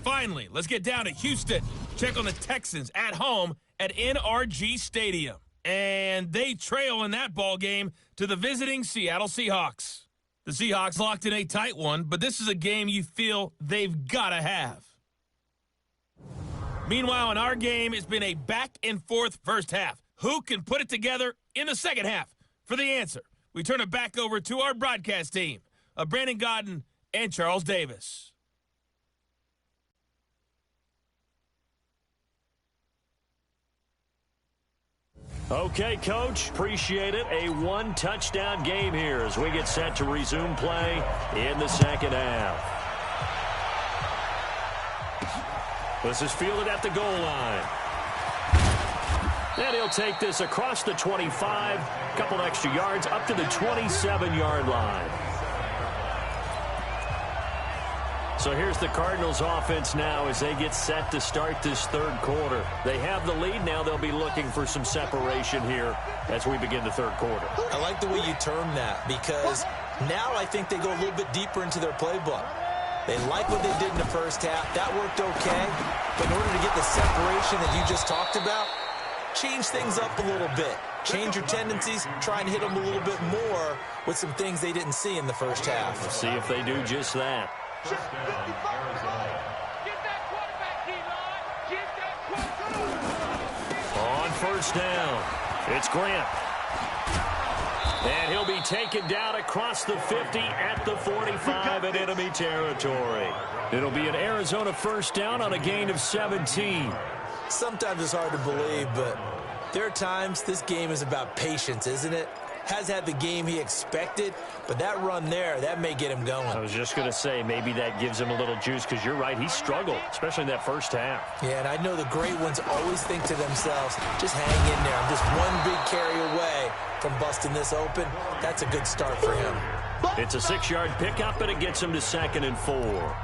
Finally, let's get down to Houston. Check on the Texans at home at NRG Stadium. And they trail in that ball game to the visiting Seattle Seahawks. The Seahawks locked in a tight one, but this is a game you feel they've got to have. Meanwhile, in our game, it's been a back-and-forth first half. Who can put it together in the second half? For the answer, we turn it back over to our broadcast team of Brandon Godden and Charles Davis. Okay, Coach, appreciate it. A one-touchdown game here as we get set to resume play in the second half. This is fielded at the goal line. And he'll take this across the 25, a couple extra yards, up to the 27-yard line. So here's the Cardinals offense now as they get set to start this third quarter. They have the lead. Now they'll be looking for some separation here as we begin the third quarter. I like the way you term that because now I think they go a little bit deeper into their playbook. They like what they did in the first half. That worked okay. But in order to get the separation that you just talked about, change things up a little bit. Change your tendencies. Try and hit them a little bit more with some things they didn't see in the first half. Let's see if they do just that. On first down, it's Grant. And he'll be taken down across the 50 at the 45 in enemy territory. It'll be an Arizona first down on a gain of 17. Sometimes it's hard to believe, but there are times this game is about patience, isn't it? Has had the game he expected, but that run there, that may get him going. I was just going to say, maybe that gives him a little juice because you're right, he struggled, especially in that first half. Yeah, and I know the great ones always think to themselves, just hang in there. I'm just one big carry away from busting this open. That's a good start for him. It's a 6-yard pickup, and it gets him to 2nd and 4.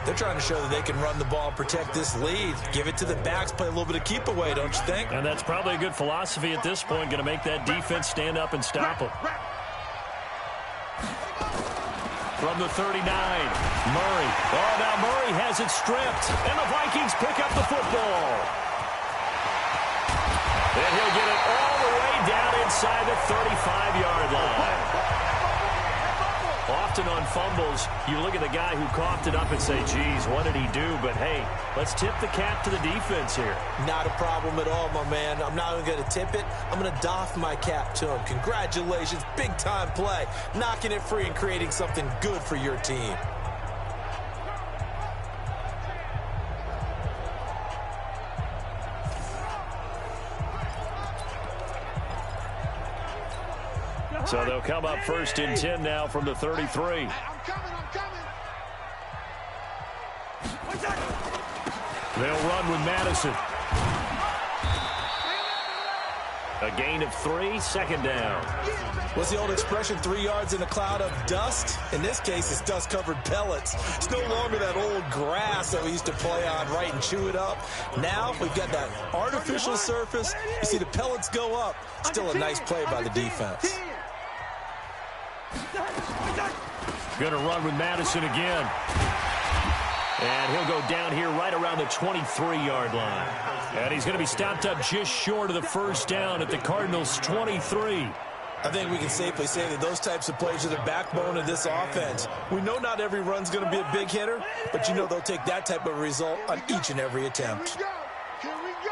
They're trying to show that they can run the ball and protect this lead. Give it to the backs, play a little bit of keep away, don't you think? And that's probably a good philosophy at this point, going to make that defense stand up and stop them. From the 39, Murray. Oh, now Murray has it stripped, and the Vikings pick up the football. And he'll get it all the way down inside the 35-yard line. Often on fumbles, you look at the guy who coughed it up and say, geez, what did he do? But, hey, let's tip the cap to the defense here. Not a problem at all, my man. I'm not even going to tip it. I'm going to doff my cap to him. Congratulations, big-time play. Knocking it free and creating something good for your team. So they'll come up 1st and 10 now from the 33. I'm coming. They'll run with Madison. A gain of 3, 2nd down. What's the old expression, 3 yards in a cloud of dust? In this case, it's dust-covered pellets. It's no longer that old grass that we used to play on, right, and chew it up. Now we've got that artificial surface. You see the pellets go up. Still a nice play by the defense. Going to run with Madison again. And he'll go down here right around the 23-yard line. And he's going to be stopped up just short of the first down at the Cardinals' 23. I think we can safely say that those types of plays are the backbone of this offense. We know not every run's going to be a big hitter, but you know they'll take that type of result on each and every attempt. Here we go.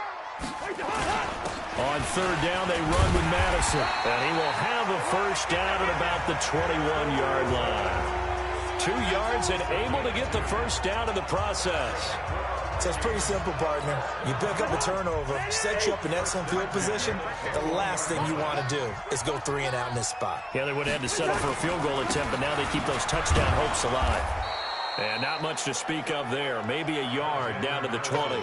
On 3rd down, they run with Madison. And he will have a first down at about the 21-yard line. 2 yards and able to get the first down in the process. So it's pretty simple, partner. You pick up a turnover, set you up in excellent field position. The last thing you want to do is go 3 and out in this spot. Yeah, they would have had to settle for a field goal attempt, but now they keep those touchdown hopes alive. And not much to speak of there. Maybe a yard down to the 20.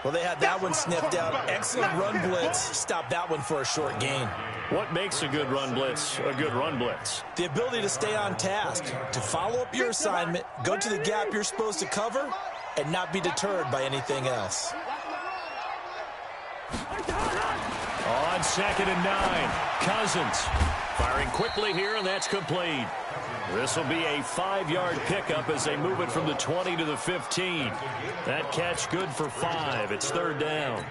Well, they had that one sniffed out. Excellent run blitz. Stop that one for a short gain. What makes a good run blitz a good run blitz? The ability to stay on task, to follow up your assignment, go to the gap you're supposed to cover, and not be deterred by anything else. On 2nd and 9, Cousins firing quickly here, and that's complete. This will be a 5-yard pickup as they move it from the 20 to the 15. That catch good for 5. It's 3rd down.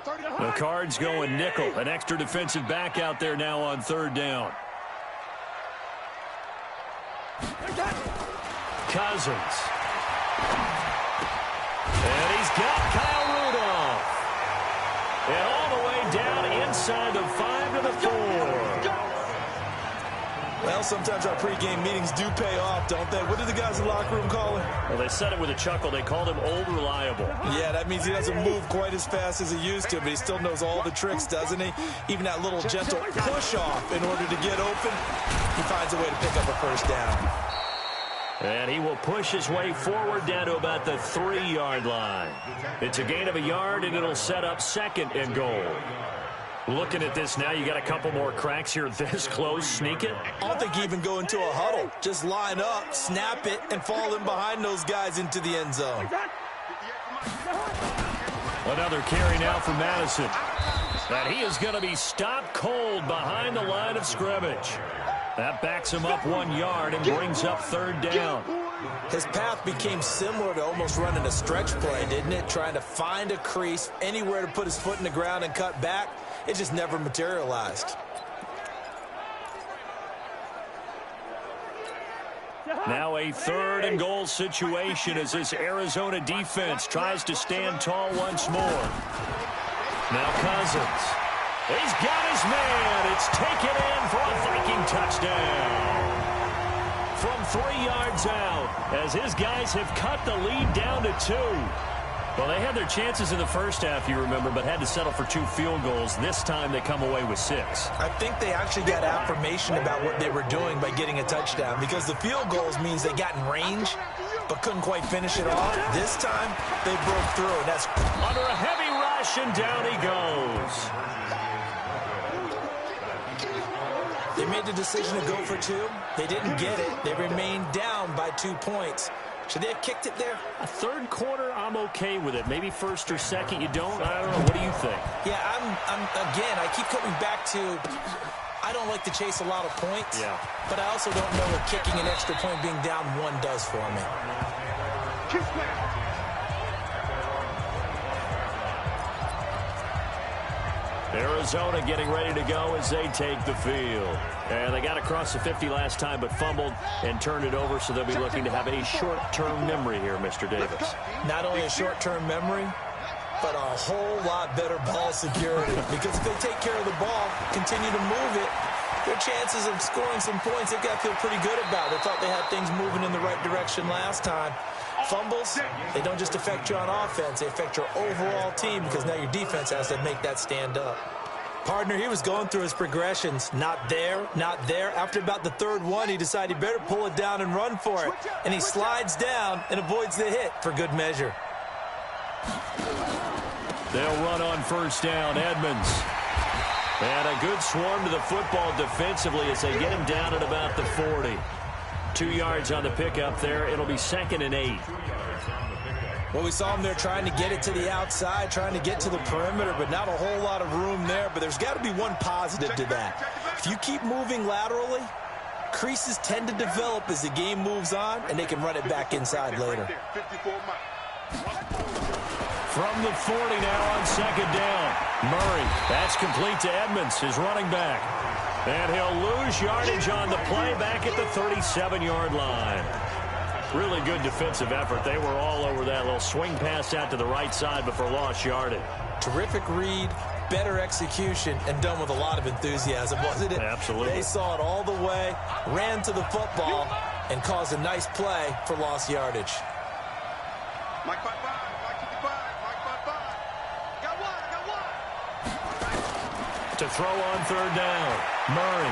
The Cards going nickel. An extra defensive back out there now on 3rd down. Cousins. And he's got Kyle Rudolph. And all the way down inside the 5 to the 4. Well, sometimes our pregame meetings do pay off, don't they? What do the guys in the locker room call him? Well, they said it with a chuckle. They called him Old Reliable. Yeah, that means he doesn't move quite as fast as he used to, but he still knows all the tricks, doesn't he? Even that little gentle push-off in order to get open, he finds a way to pick up a first down. And he will push his way forward down to about the 3-yard line. It's a gain of a yard, and it'll set up 2nd and goal. Looking at this now, you got a couple more cracks here this close. Sneak it. I don't think you even go into a huddle. Just line up, snap it, and fall in behind those guys into the end zone. Another carry now for Madison. And he is going to be stopped cold behind the line of scrimmage. That backs him up 1 yard and brings up 3rd down. His path became similar to almost running a stretch play, didn't it? Trying to find a crease, anywhere to put his foot in the ground and cut back. It just never materialized. Now a 3rd and goal situation as this Arizona defense tries to stand tall once more. Now Cousins. He's got his man. It's taken in for a Viking touchdown. From 3 yards out as his guys have cut the lead down to 2. Well, they had their chances in the first half, you remember, but had to settle for 2 field goals. This time they come away with 6. I think they actually got affirmation about what they were doing by getting a touchdown, because the field goals means they got in range but couldn't quite finish it off. This time they broke through, and that's under a heavy rush, and down he goes. They made the decision to go for 2. They didn't get it. They remained down by 2 points. Should they have kicked it there? A 3rd quarter, I'm okay with it. Maybe 1st or 2nd, you don't? I don't know. What do you think? Yeah, again, I keep coming back to, I don't like to chase a lot of points. Yeah. But I also don't know what kicking an extra point being down 1 does for me. Arizona getting ready to go as they take the field. And they got across the 50 last time, but fumbled and turned it over, so they'll be looking to have a short-term memory here, Mr. Davis. Not only a short-term memory, but a whole lot better ball security. Because if they take care of the ball, continue to move it, their chances of scoring some points, they've got to feel pretty good about. They thought they had things moving in the right direction last time. Fumbles, they don't just affect you on offense, they affect your overall team, because now your defense has to make that stand up. Partner, he was going through his progressions. Not there, not there. After about the 3rd one, he decided he better pull it down and run for it. And he slides down and avoids the hit for good measure. They'll run on 1st down. Edmonds. And a good swarm to the football defensively as they get him down at about the 40. 2 yards on the pickup there. It'll be 2nd and 8. Well, we saw him there trying to get it to the outside, trying to get to the perimeter, but not a whole lot of room there. But there's got to be one positive to that. If you keep moving laterally, creases tend to develop as the game moves on, and they can run it back inside later. From the 40 now on 2nd down. Murray, that's complete to Edmonds, his running back. And he'll lose yardage on the play back at the 37-yard line. Really good defensive effort. They were all over that little swing pass out to the right side before lost yardage. Terrific read, better execution, and done with a lot of enthusiasm, wasn't it? Absolutely. They saw it all the way, ran to the football, and caused a nice play for lost yardage. Mike 5-5, Mike 55, Mike 5-5. Got one. To throw on 3rd down. Murray.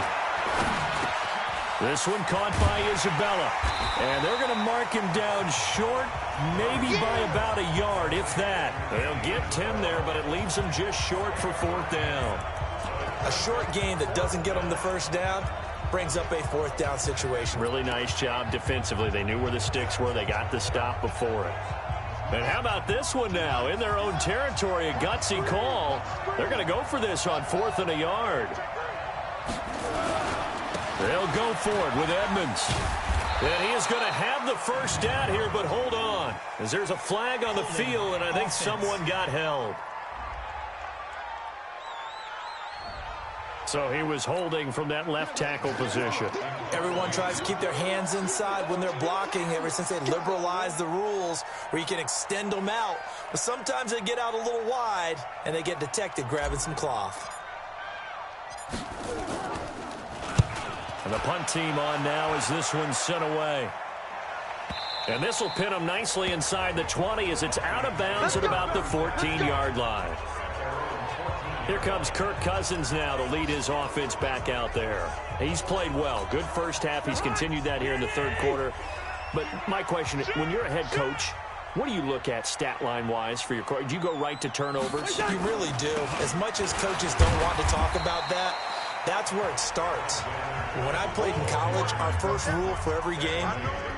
This one caught by Isabella. And they're going to mark him down short, maybe by about a yard, if that. They'll get 10 there, but it leaves them just short for 4th down. A short gain that doesn't get them the 1st down brings up a 4th down situation. Really nice job defensively. They knew where the sticks were. They got the stop before it. And how about this one now? In their own territory, a gutsy call. They're going to go for this on 4th and a yard. They'll go for it with Edmonds. And he is going to have the 1st down here, but hold on, as there's a flag on the field, and I think someone got held. So he was holding from that left tackle position. Everyone tries to keep their hands inside when they're blocking ever since they liberalized the rules where you can extend them out. But sometimes they get out a little wide, and they get detected grabbing some cloth. And the punt team on now as this one's sent away. And this will pin him nicely inside the 20 as it's out of bounds at about the 14-yard line. Here comes Kirk Cousins now to lead his offense back out there. He's played well. Good first half. He's continued that here in the third quarter. But my question, when you're a head coach, what do you look at stat line-wise for your coach? Do you go right to turnovers? You really do. As much as coaches don't want to talk about that, that's where it starts. When I played in college, our first rule for every game,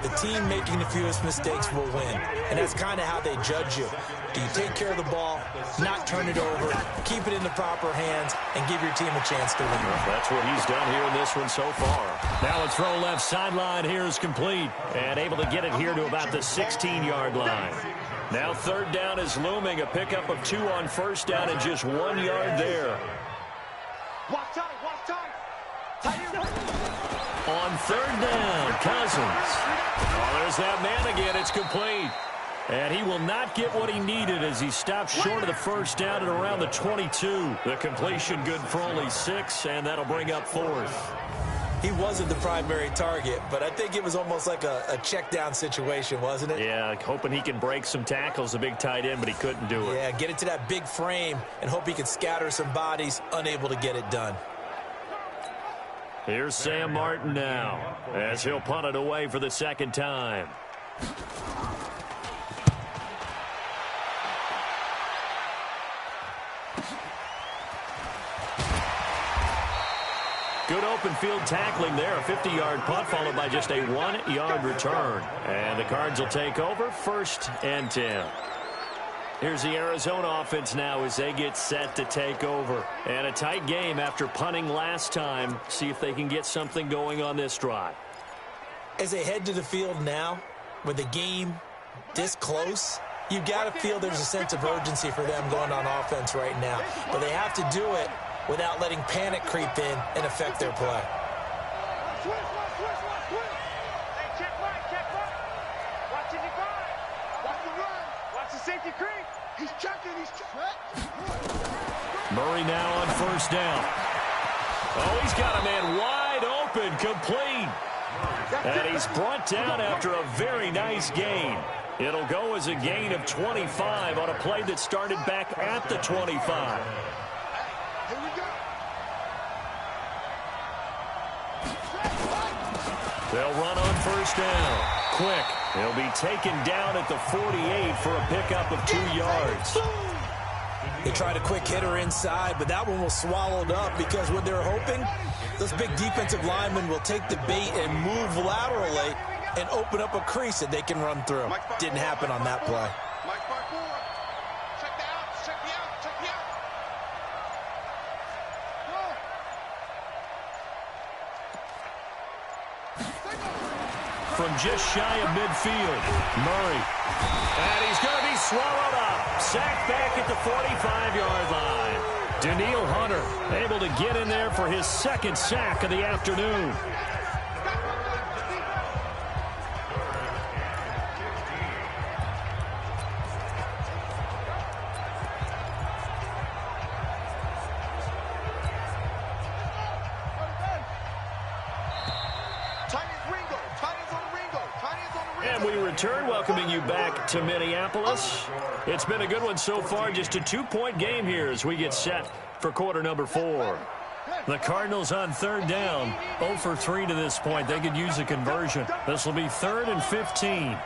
the team making the fewest mistakes will win. And that's kind of how they judge you. Do you take care of the ball, not turn it over, keep it in the proper hands, and give your team a chance to win? That's what he's done here in this one so far. Now a throw left sideline here is complete. And able to get it here to about the 16-yard line. Now third down is looming. A pickup of 2 on first down and just 1 yard there. Watch tight, watch tight. On third down, Cousins. Oh, there's that man again. It's complete. And he will not get what he needed as he stops short of the first down at around the 22. The completion good for only 6, and that'll bring up 4th. He wasn't the primary target, but I think it was almost like a check down situation, wasn't it? Yeah, hoping he can break some tackles, the big tight end, but he couldn't do it. Yeah, get it to that big frame and hope he can scatter some bodies, unable to get it done. Here's Sam Martin now as he'll punt it away for the second time. Good open field tackling there. A 50-yard punt followed by just a 1-yard return. And the Cards will take over 1st and 10. Here's the Arizona offense now as they get set to take over. And a tight game after punting last time. See if they can get something going on this drive. As they head to the field now, with the game this close, you've got to feel there's a sense of urgency for them going on offense right now. But they have to do it without letting panic creep in and affect their play. Switch. Hey, check right. Watch it divide. Watch the run. Watch the safety creep. He's checking. Murray now on first down. Oh, he's got a man wide open, complete. And he's brought down after a very nice gain. It'll go as a gain of 25 on a play that started back at the 25. Here we go. They'll run on first down. Quick. He'll be taken down at the 48 for a pickup of 2 yards. They tried a quick hitter inside, but that one was swallowed up because what they're hoping, those big defensive linemen will take the bait and move laterally and open up a crease that they can run through. Didn't happen on that play. From just shy of midfield, Murray. And he's going to be swallowed up. Sacked back at the 45-yard line. Daniil Hunter able to get in there for his second sack of the afternoon. And we return, welcoming you back to Minneapolis. It's been a good one so far, just a 2-point game here as we get set for quarter number 4. The Cardinals on third down, 0 for 3 to this point. They could use a conversion. This will be 3rd and 15.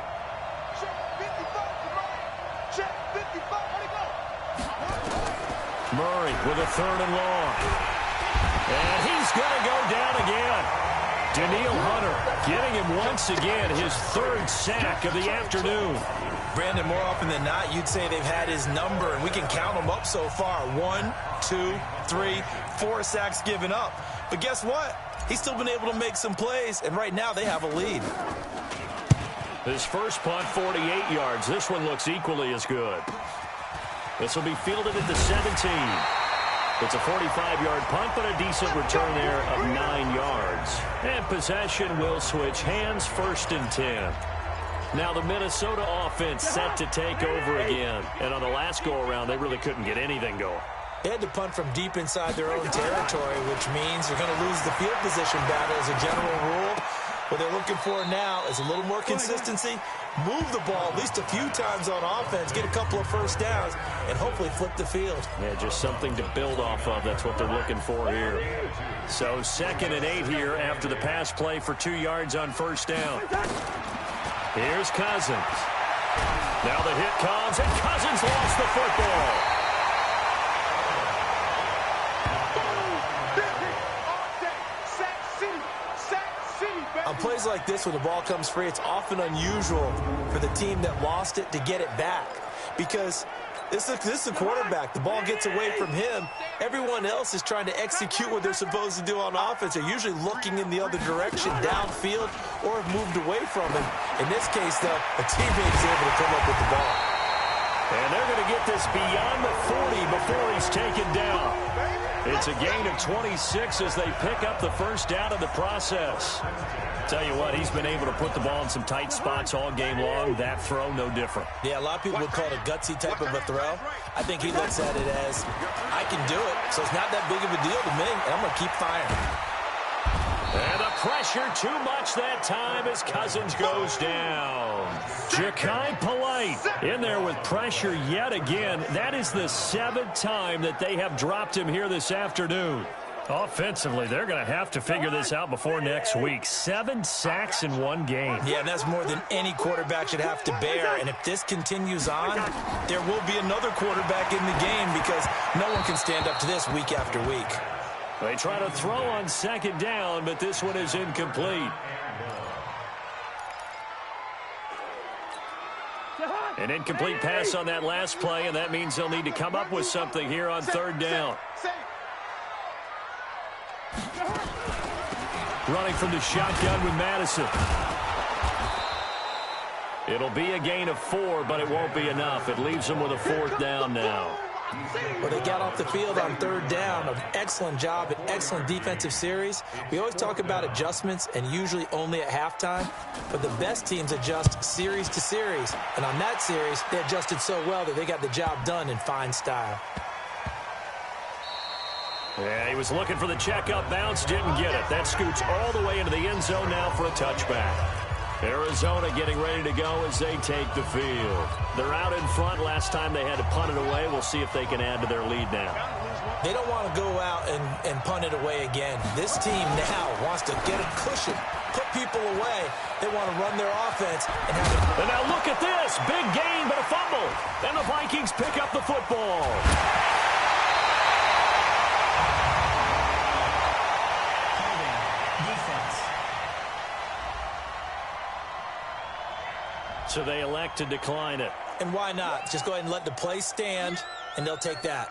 Murray with a 3rd and long. And he's going to go down again. Daniil Hunter getting him once again, his 3rd sack of the afternoon. Brandon, more often than not, you'd say they've had his number, and we can count them up so far. 1, 2, 3, 4 sacks given up. But guess what? He's still been able to make some plays, and right now they have a lead. His first punt, 48 yards. This one looks equally as good. This will be fielded at the 17. It's a 45-yard punt, but a decent return there of 9 yards. And possession will switch hands, 1st and 10. Now the Minnesota offense set to take over again. And on the last go-around, they really couldn't get anything going. They had to punt from deep inside their own territory, which means they're going to lose the field position battle as a general rule. What they're looking for now is a little more consistency, move the ball at least a few times on offense, get a couple of first downs, and hopefully flip the field. Yeah, just something to build off of. That's what they're looking for here. So 2nd and 8 here after the pass play for 2 yards on first down. Here's Cousins. Now the hit comes, and Cousins lost the football. On plays like this, when the ball comes free, it's often unusual for the team that lost it to get it back. Because this is the quarterback. The ball gets away from him. Everyone else is trying to execute what they're supposed to do on offense. They're usually looking in the other direction, downfield, or have moved away from him. In this case, though, a teammate is able to come up with the ball. And they're going to get this beyond the 40 before he's taken down. It's a gain of 26 as they pick up the first down in the process. Tell you what, he's been able to put the ball in some tight spots all game long. That throw, no different. Yeah, a lot of people would call it a gutsy type of a throw. I think he looks at it as, I can do it, so it's not that big of a deal to me, and I'm going to keep firing. And the pressure too much that time as Cousins goes down. Ja'Kai Polite in there with pressure yet again. That is the 7th time that they have dropped him here this afternoon. Offensively, they're going to have to figure this out before next week. 7 sacks in one game. Yeah, and that's more than any quarterback should have to bear. And if this continues on, there will be another quarterback in the game because no one can stand up to this week after week. They try to throw on 2nd down, but this one is incomplete. An incomplete pass on that last play, and that means they'll need to come up with something here on 3rd down. Running from the shotgun with Madison. It'll be a gain of 4, but it won't be enough. It leaves them with a 4th down now. Well, they got off the field on 3rd down. An excellent job, an excellent defensive series. We always talk about adjustments and usually only at halftime, but the best teams adjust series to series. And on that series, they adjusted so well that they got the job done in fine style. Yeah, he was looking for the check-up bounce, didn't get it. That scoots all the way into the end zone now for a touchback. Arizona getting ready to go as they take the field. They're out in front. Last time they had to punt it away. We'll see if they can add to their lead now. They don't want to go out and punt it away again. This team now wants to get a cushion, put people away. They want to run their offense and have it. And now look at this. Big gain, but a fumble. And the Vikings pick up the football. So they elect to decline it. And why not? Just go ahead and let the play stand, and they'll take that.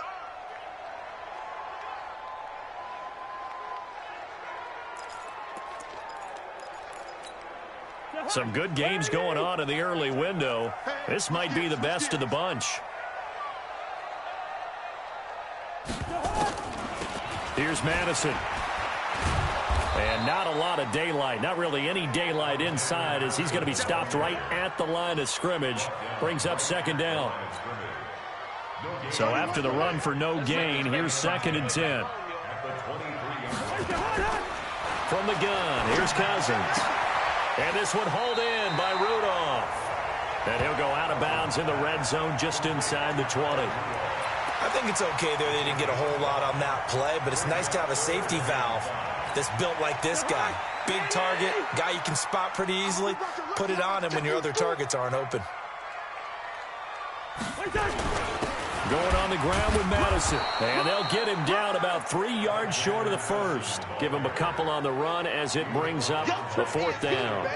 Some good games going on in the early window. This might be the best of the bunch. Here's Madison. And not a lot of daylight, not really any daylight inside as he's going to be stopped right at the line of scrimmage. Brings up 2nd down. So after the run for no gain, here's 2nd and 10. From the gun, here's Cousins. And this one hauled in by Rudolph. And he'll go out of bounds in the red zone just inside the 20. I think it's okay there. They didn't get a whole lot on that play, but it's nice to have a safety valve that's built like this guy. Big target, guy you can spot pretty easily. Put it on him when your other targets aren't open. Going on the ground with Madison. And they'll get him down about 3 yards short of the first. Give him a couple on the run as it brings up the 4th down.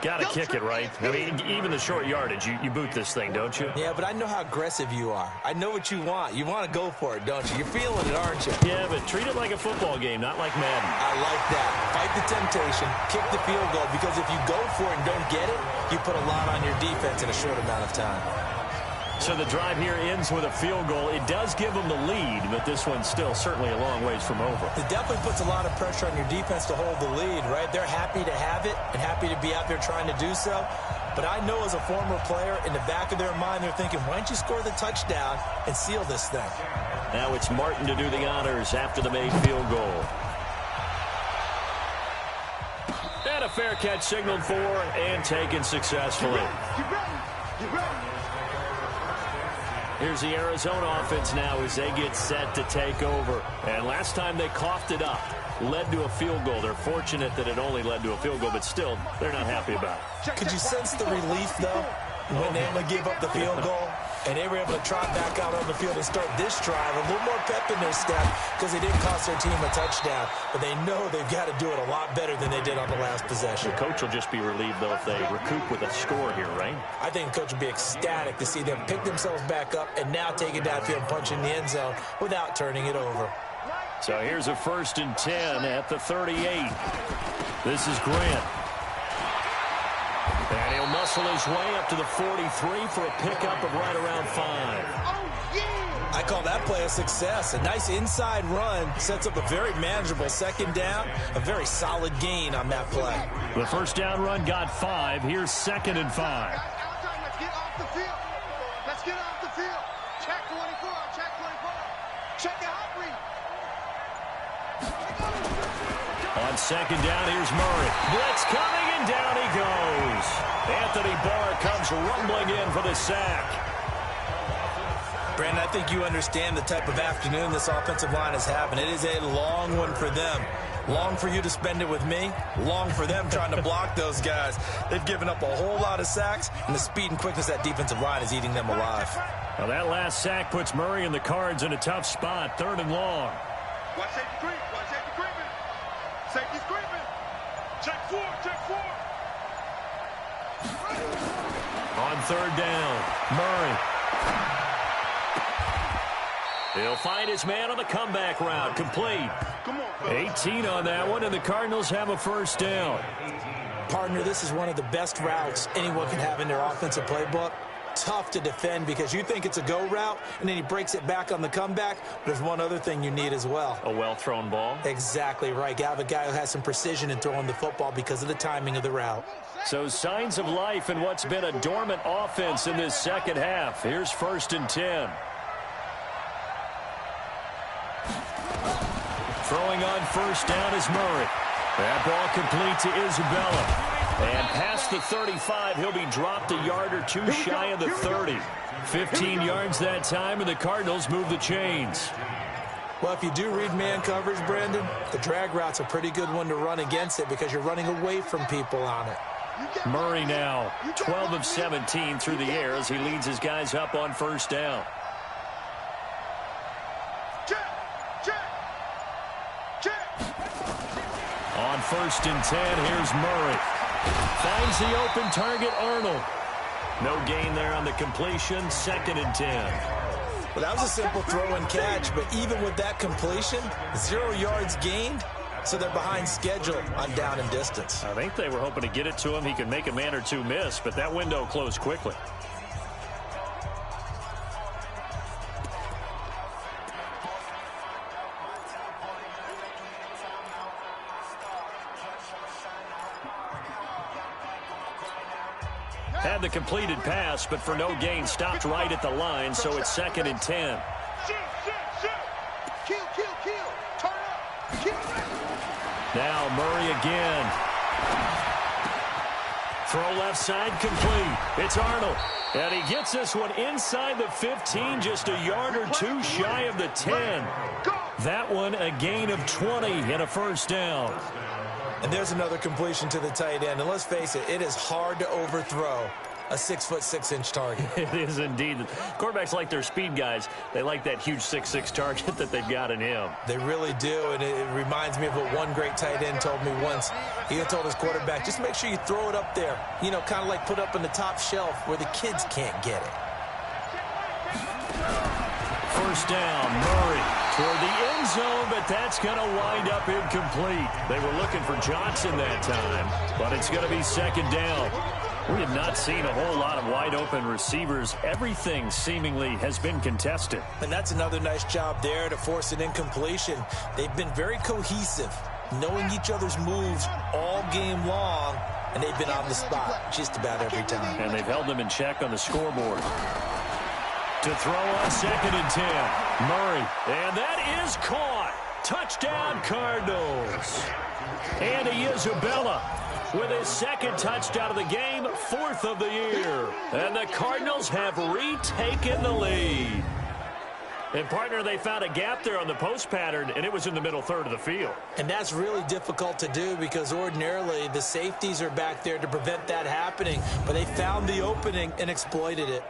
Got to kick it, right? I mean, even the short yardage, you boot this thing, don't you? Yeah, but I know how aggressive you are. I know what you want. You want to go for it, don't you? You're feeling it, aren't you? Yeah, but treat it like a football game, not like Madden. I like that. Fight the temptation, kick the field goal, because if you go for it and don't get it, you put a lot on your defense in a short amount of time. So the drive here ends with a field goal. It does give them the lead, but this one's still certainly a long ways from over. It definitely puts a lot of pressure on your defense to hold the lead, right? They're happy to have it and happy to be out there trying to do so. But I know as a former player, in the back of their mind, they're thinking, why don't you score the touchdown and seal this thing? Now it's Martin to do the honors after the made field goal. And a fair catch signaled for and taken successfully. Here's the Arizona offense now as they get set to take over. And last time they coughed it up, led to a field goal. They're fortunate that it only led to a field goal, but still, they're not happy about it. Could you sense the relief, though, when they only gave up the field goal? And they were able to trot back out on the field and start this drive. A little more pep in their step because they didn't cost their team a touchdown. But they know they've got to do it a lot better than they did on the last possession. The coach will just be relieved, though, if they recoup with a score here, right? I think the coach will be ecstatic to see them pick themselves back up and now take it downfield and punch in the end zone without turning it over. So here's a 1st and 10 at the 38. This is Grant. And he'll muscle his way up to the 43 for a pickup of right around 5. I call that play a success. A nice inside run sets up a very manageable 2nd down. A very solid gain on that play. The 1st down run got 5. Here's 2nd and 5. Let's get off the field. Let's get off the field. Check 24. Check 24. Check out read. On 2nd down, here's Murray. Blitz coming, and down he goes. Anthony Barr comes rumbling in for the sack. Brandon, I think you understand the type of afternoon this offensive line is having. It is a long one for them. Long for you to spend it with me. Long for them trying to block those guys. They've given up a whole lot of sacks, and the speed and quickness of that defensive line is eating them alive. Now that last sack puts Murray and the Cards in a tough spot. 3rd and long. Watch safety creep. Watch safety creeping. Safety's creeping. Check 4. Check 4. On 3rd down, Murray. He'll find his man on the comeback route. Complete. Come on, 18 on that one, and the Cardinals have a 1st down. Partner, this is one of the best routes anyone can have in their offensive playbook. Tough to defend because you think it's a go route, and then he breaks it back on the comeback. There's one other thing you need as well. A well-thrown ball? Exactly right. You have a guy who has some precision in throwing the football because of the timing of the route. So signs of life in what's been a dormant offense in this 2nd half. Here's 1st and 10. Throwing on 1st down is Murray. That ball complete to Isabella. And past the 35, he'll be dropped a yard or two shy of the 30. 15 yards that time, and the Cardinals move the chains. Well, if you do read man coverage, Brandon, the drag route's a pretty good one to run against it because you're running away from people on it. Murray now, 12 of 17 through the air as he leads his guys up on 1st down. On 1st and 10, here's Murray. Finds the open target, Arnold. No gain there on the completion, 2nd and 10. Well, that was a simple throw and catch, but even with that completion, 0 yards gained, so they're behind schedule on down and distance. I think they were hoping to get it to him. He could make a man or two miss, but that window closed quickly. Had the completed pass, but for no gain, stopped right at the line, so it's 2nd and 10. Kill. Turn up. Kill. Now Murray again. Throw left side, complete. It's Arnold. And he gets this one inside the 15, just a yard or two shy of the 10. That one a gain of 20 and a 1st down. And there's another completion to the tight end. And let's face it, it is hard to overthrow a 6'6" target. It is indeed. Quarterbacks like their speed guys. They like that huge 6'6" target that they've got in him. They really do, and it reminds me of what one great tight end told me once. He told his quarterback, just make sure you throw it up there. You know, kind of like put up on the top shelf where the kids can't get it. 1st down, Murray toward the end zone, but that's going to wind up incomplete. They were looking for Johnson that time, but it's going to be 2nd down. We have not seen a whole lot of wide-open receivers. Everything seemingly has been contested. And that's another nice job there to force an incompletion. They've been very cohesive, knowing each other's moves all game long, and they've been on the spot just about every time. And they've held them in check on the scoreboard. To throw on 2nd and 10. Murray. And that is caught. Touchdown, Cardinals. Andy Isabella with his 2nd touchdown of the game, 4th of the year. And the Cardinals have retaken the lead. And, partner, they found a gap there on the post pattern, and it was in the middle third of the field. And that's really difficult to do because ordinarily the safeties are back there to prevent that happening. But they found the opening and exploited it.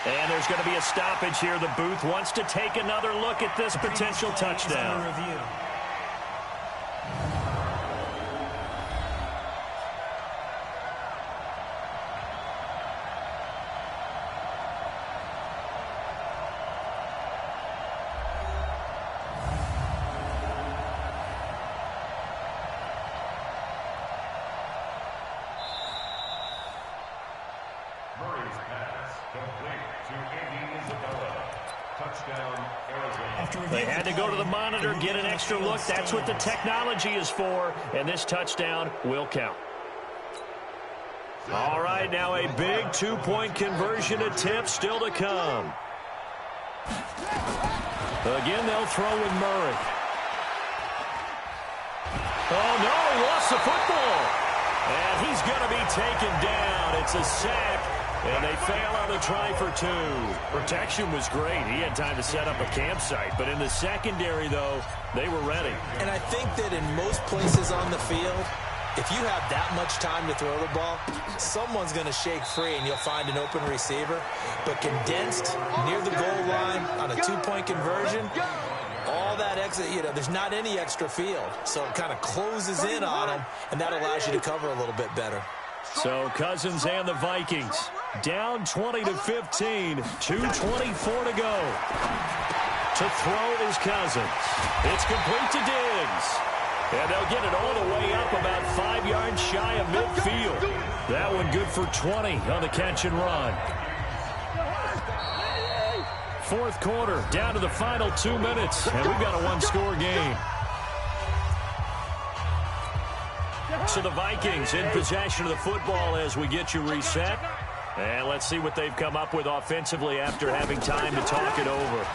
And there's going to be a stoppage here. The booth wants to take another look at this potential touchdown. They had to go to the monitor, get an extra look. That's what the technology is for, and this touchdown will count. All right, now a big 2-point conversion attempt still to come. Again, they'll throw with Murray. Oh, no, lost the football. And he's going to be taken down. It's a sack. And they fail on the try for 2. Protection was great. He had time to set up a campsite. But in the secondary, though, they were ready. And I think that in most places on the field, if you have that much time to throw the ball, someone's going to shake free and you'll find an open receiver. But condensed near the goal line on a 2-point conversion, all that extra, there's not any extra field. So it kind of closes in on them, and that allows you to cover a little bit better. So Cousins and the Vikings down 20-15, 2:24 to go. To throw is Cousins. It's complete to Diggs. And they'll get it all the way up about 5 yards shy of midfield. That one good for 20 on the catch and run. 4th quarter, down to the final 2 minutes, and we've got a 1-score game. So the Vikings in possession of the football as we get you reset. And let's see what they've come up with offensively after having time to talk it over.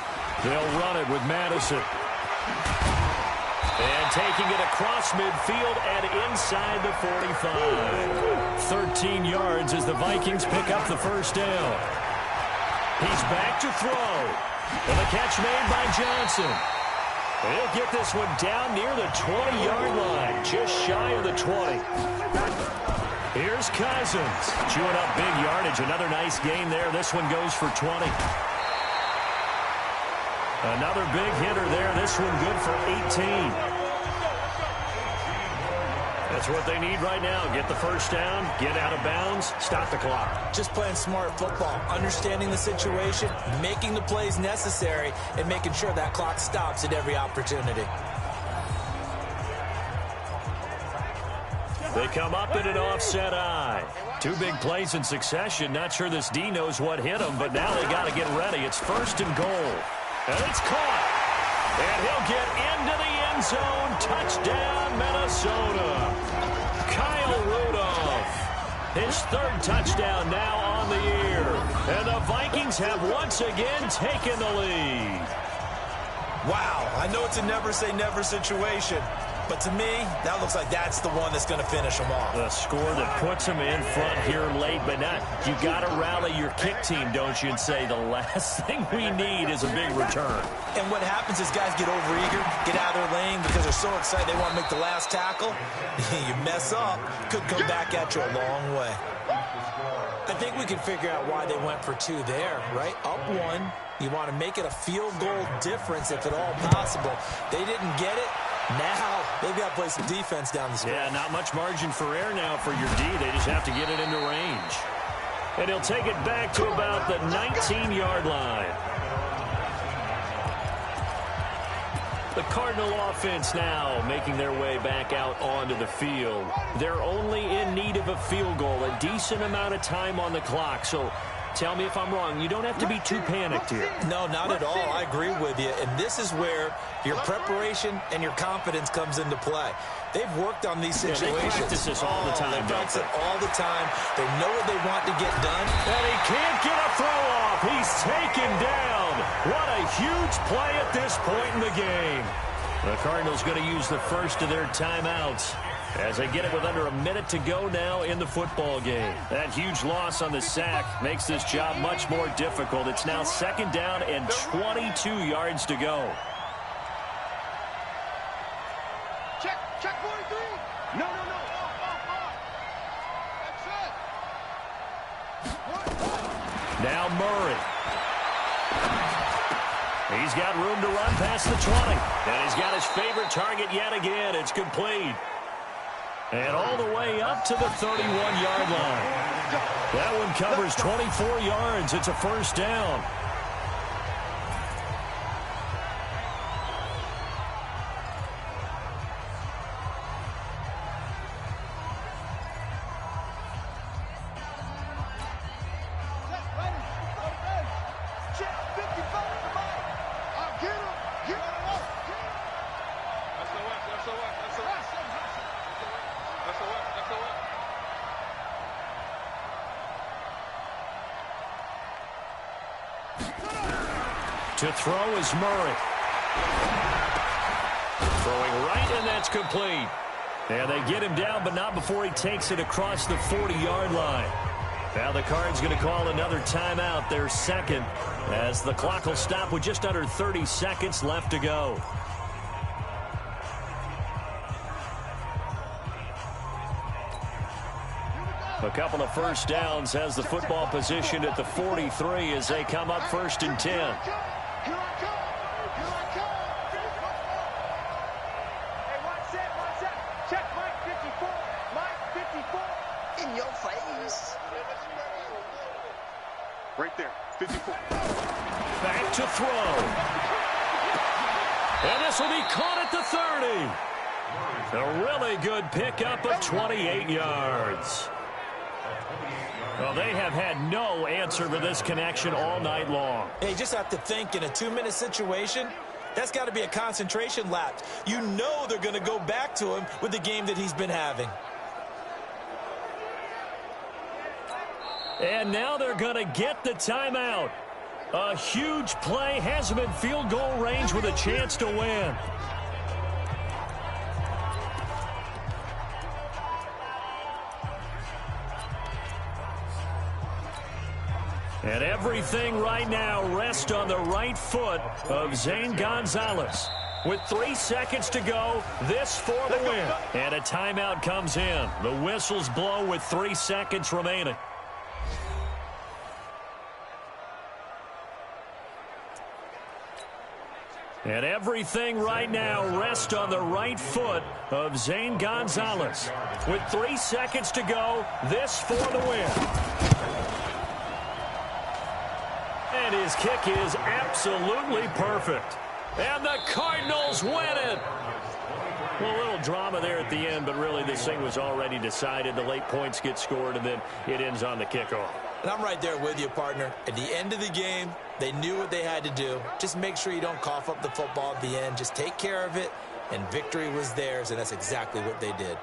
They'll run it with Madison. And taking it across midfield and inside the 45. 13 yards as the Vikings pick up the first down. He's back to throw. And the catch made by Johnson. He'll get this one down near the 20-yard line, just shy of the 20. Here's Cousins, chewing up big yardage. Another nice gain there. This one goes for 20. Another big hitter there. This one good for 18. That's what they need right now. Get the first down, get out of bounds, stop the clock. Just playing smart football, understanding the situation, making the plays necessary, and making sure that clock stops at every opportunity. They come up in an offset eye. 2 big plays in succession. Not sure this D knows what hit him, but now they got to get ready. It's 1st and goal. And it's caught. And he'll get into the end zone. Touchdown, Minnesota. Kyle Rudolph. His 3rd touchdown now on the year. And the Vikings have once again taken the lead. Wow, I know it's a never-say-never situation, but to me, that looks like that's the one that's going to finish them off. The score that puts them in front here late, but not. You got to rally your kick team, don't you, and say the last thing we need is a big return. And what happens is guys get overeager, get out of their lane because they're so excited they want to make the last tackle. You mess up, could come back at you a long way. I think we can figure out why they went for 2 there, right? Up 1. You want to make it a field goal difference if at all possible. They didn't get it. Now they've got to play some defense down the stretch. Yeah, not much margin for error now for your D. They just have to get it into range. And he'll take it back to about the 19-yard line. The Cardinal offense now making their way back out onto the field. They're only in need of a field goal, a decent amount of time on the clock. So tell me if I'm wrong. You don't have to be too panicked here. No, not at all. I agree with you. And this is where your preparation and your confidence comes into play. They've worked on these situations. They practice this all the time. They practice it all the time. They know what they want to get done. And he can't get a throw off. He's taken down. What a huge play at this point in the game. The Cardinals going to use the first of their timeouts as they get it with under a minute to go now in the football game. That huge loss on the sack makes this job much more difficult. It's now 2nd down and 22 yards to go. Check 43. No. That's it. Now Murray. He's got room to run past the 20. And he's got his favorite target yet again. It's complete. And all the way up to the 31-yard line. That one covers 24 yards. It's a first down. To throw is Murray. Throwing right, and that's complete. And they get him down, but not before he takes it across the 40-yard line. Now the Cards going to call another timeout, their second, as the clock will stop with just under 30 seconds left to go. A couple of first downs has the football position at the 43 as they come up 1st and 10. Right there, 54. Back to throw. And this will be caught at the 30. A really good pickup of 28 yards. Well, they have had no answer for this connection all night long. Hey, you just have to think in a 2-minute situation, that's got to be a concentration lapse. You know they're going to go back to him with the game that he's been having. And now they're going to get the timeout. A huge play has him in field goal range with a chance to win. And everything right now rests on the right foot of Zane Gonzalez. With 3 seconds to go, this for the win. And a timeout comes in. The whistles blow with 3 seconds remaining. And everything right now rests on the right foot of Zane Gonzalez. With 3 seconds to go, this for the win. And his kick is absolutely perfect. And the Cardinals win it. Well, a little drama there at the end, but really this thing was already decided. The late points get scored, and then it ends on the kickoff. And I'm right there with you, partner. At the end of the game, they knew what they had to do. Just make sure you don't cough up the football at the end. Just take care of it, and victory was theirs, and that's exactly what they did.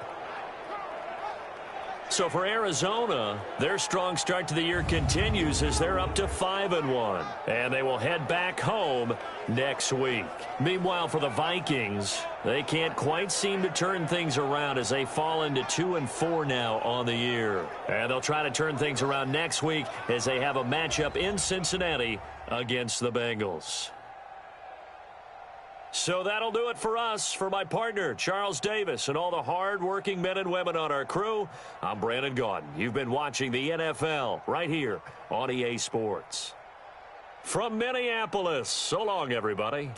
So for Arizona, their strong start to the year continues as they're up to 5-1. And they will head back home next week. Meanwhile, for the Vikings, they can't quite seem to turn things around as they fall into 2-4 now on the year. And they'll try to turn things around next week as they have a matchup in Cincinnati against the Bengals. So that'll do it for us. For my partner, Charles Davis, and all the hard-working men and women on our crew, I'm Brandon Gaudin. You've been watching the NFL right here on EA Sports. From Minneapolis, so long, everybody.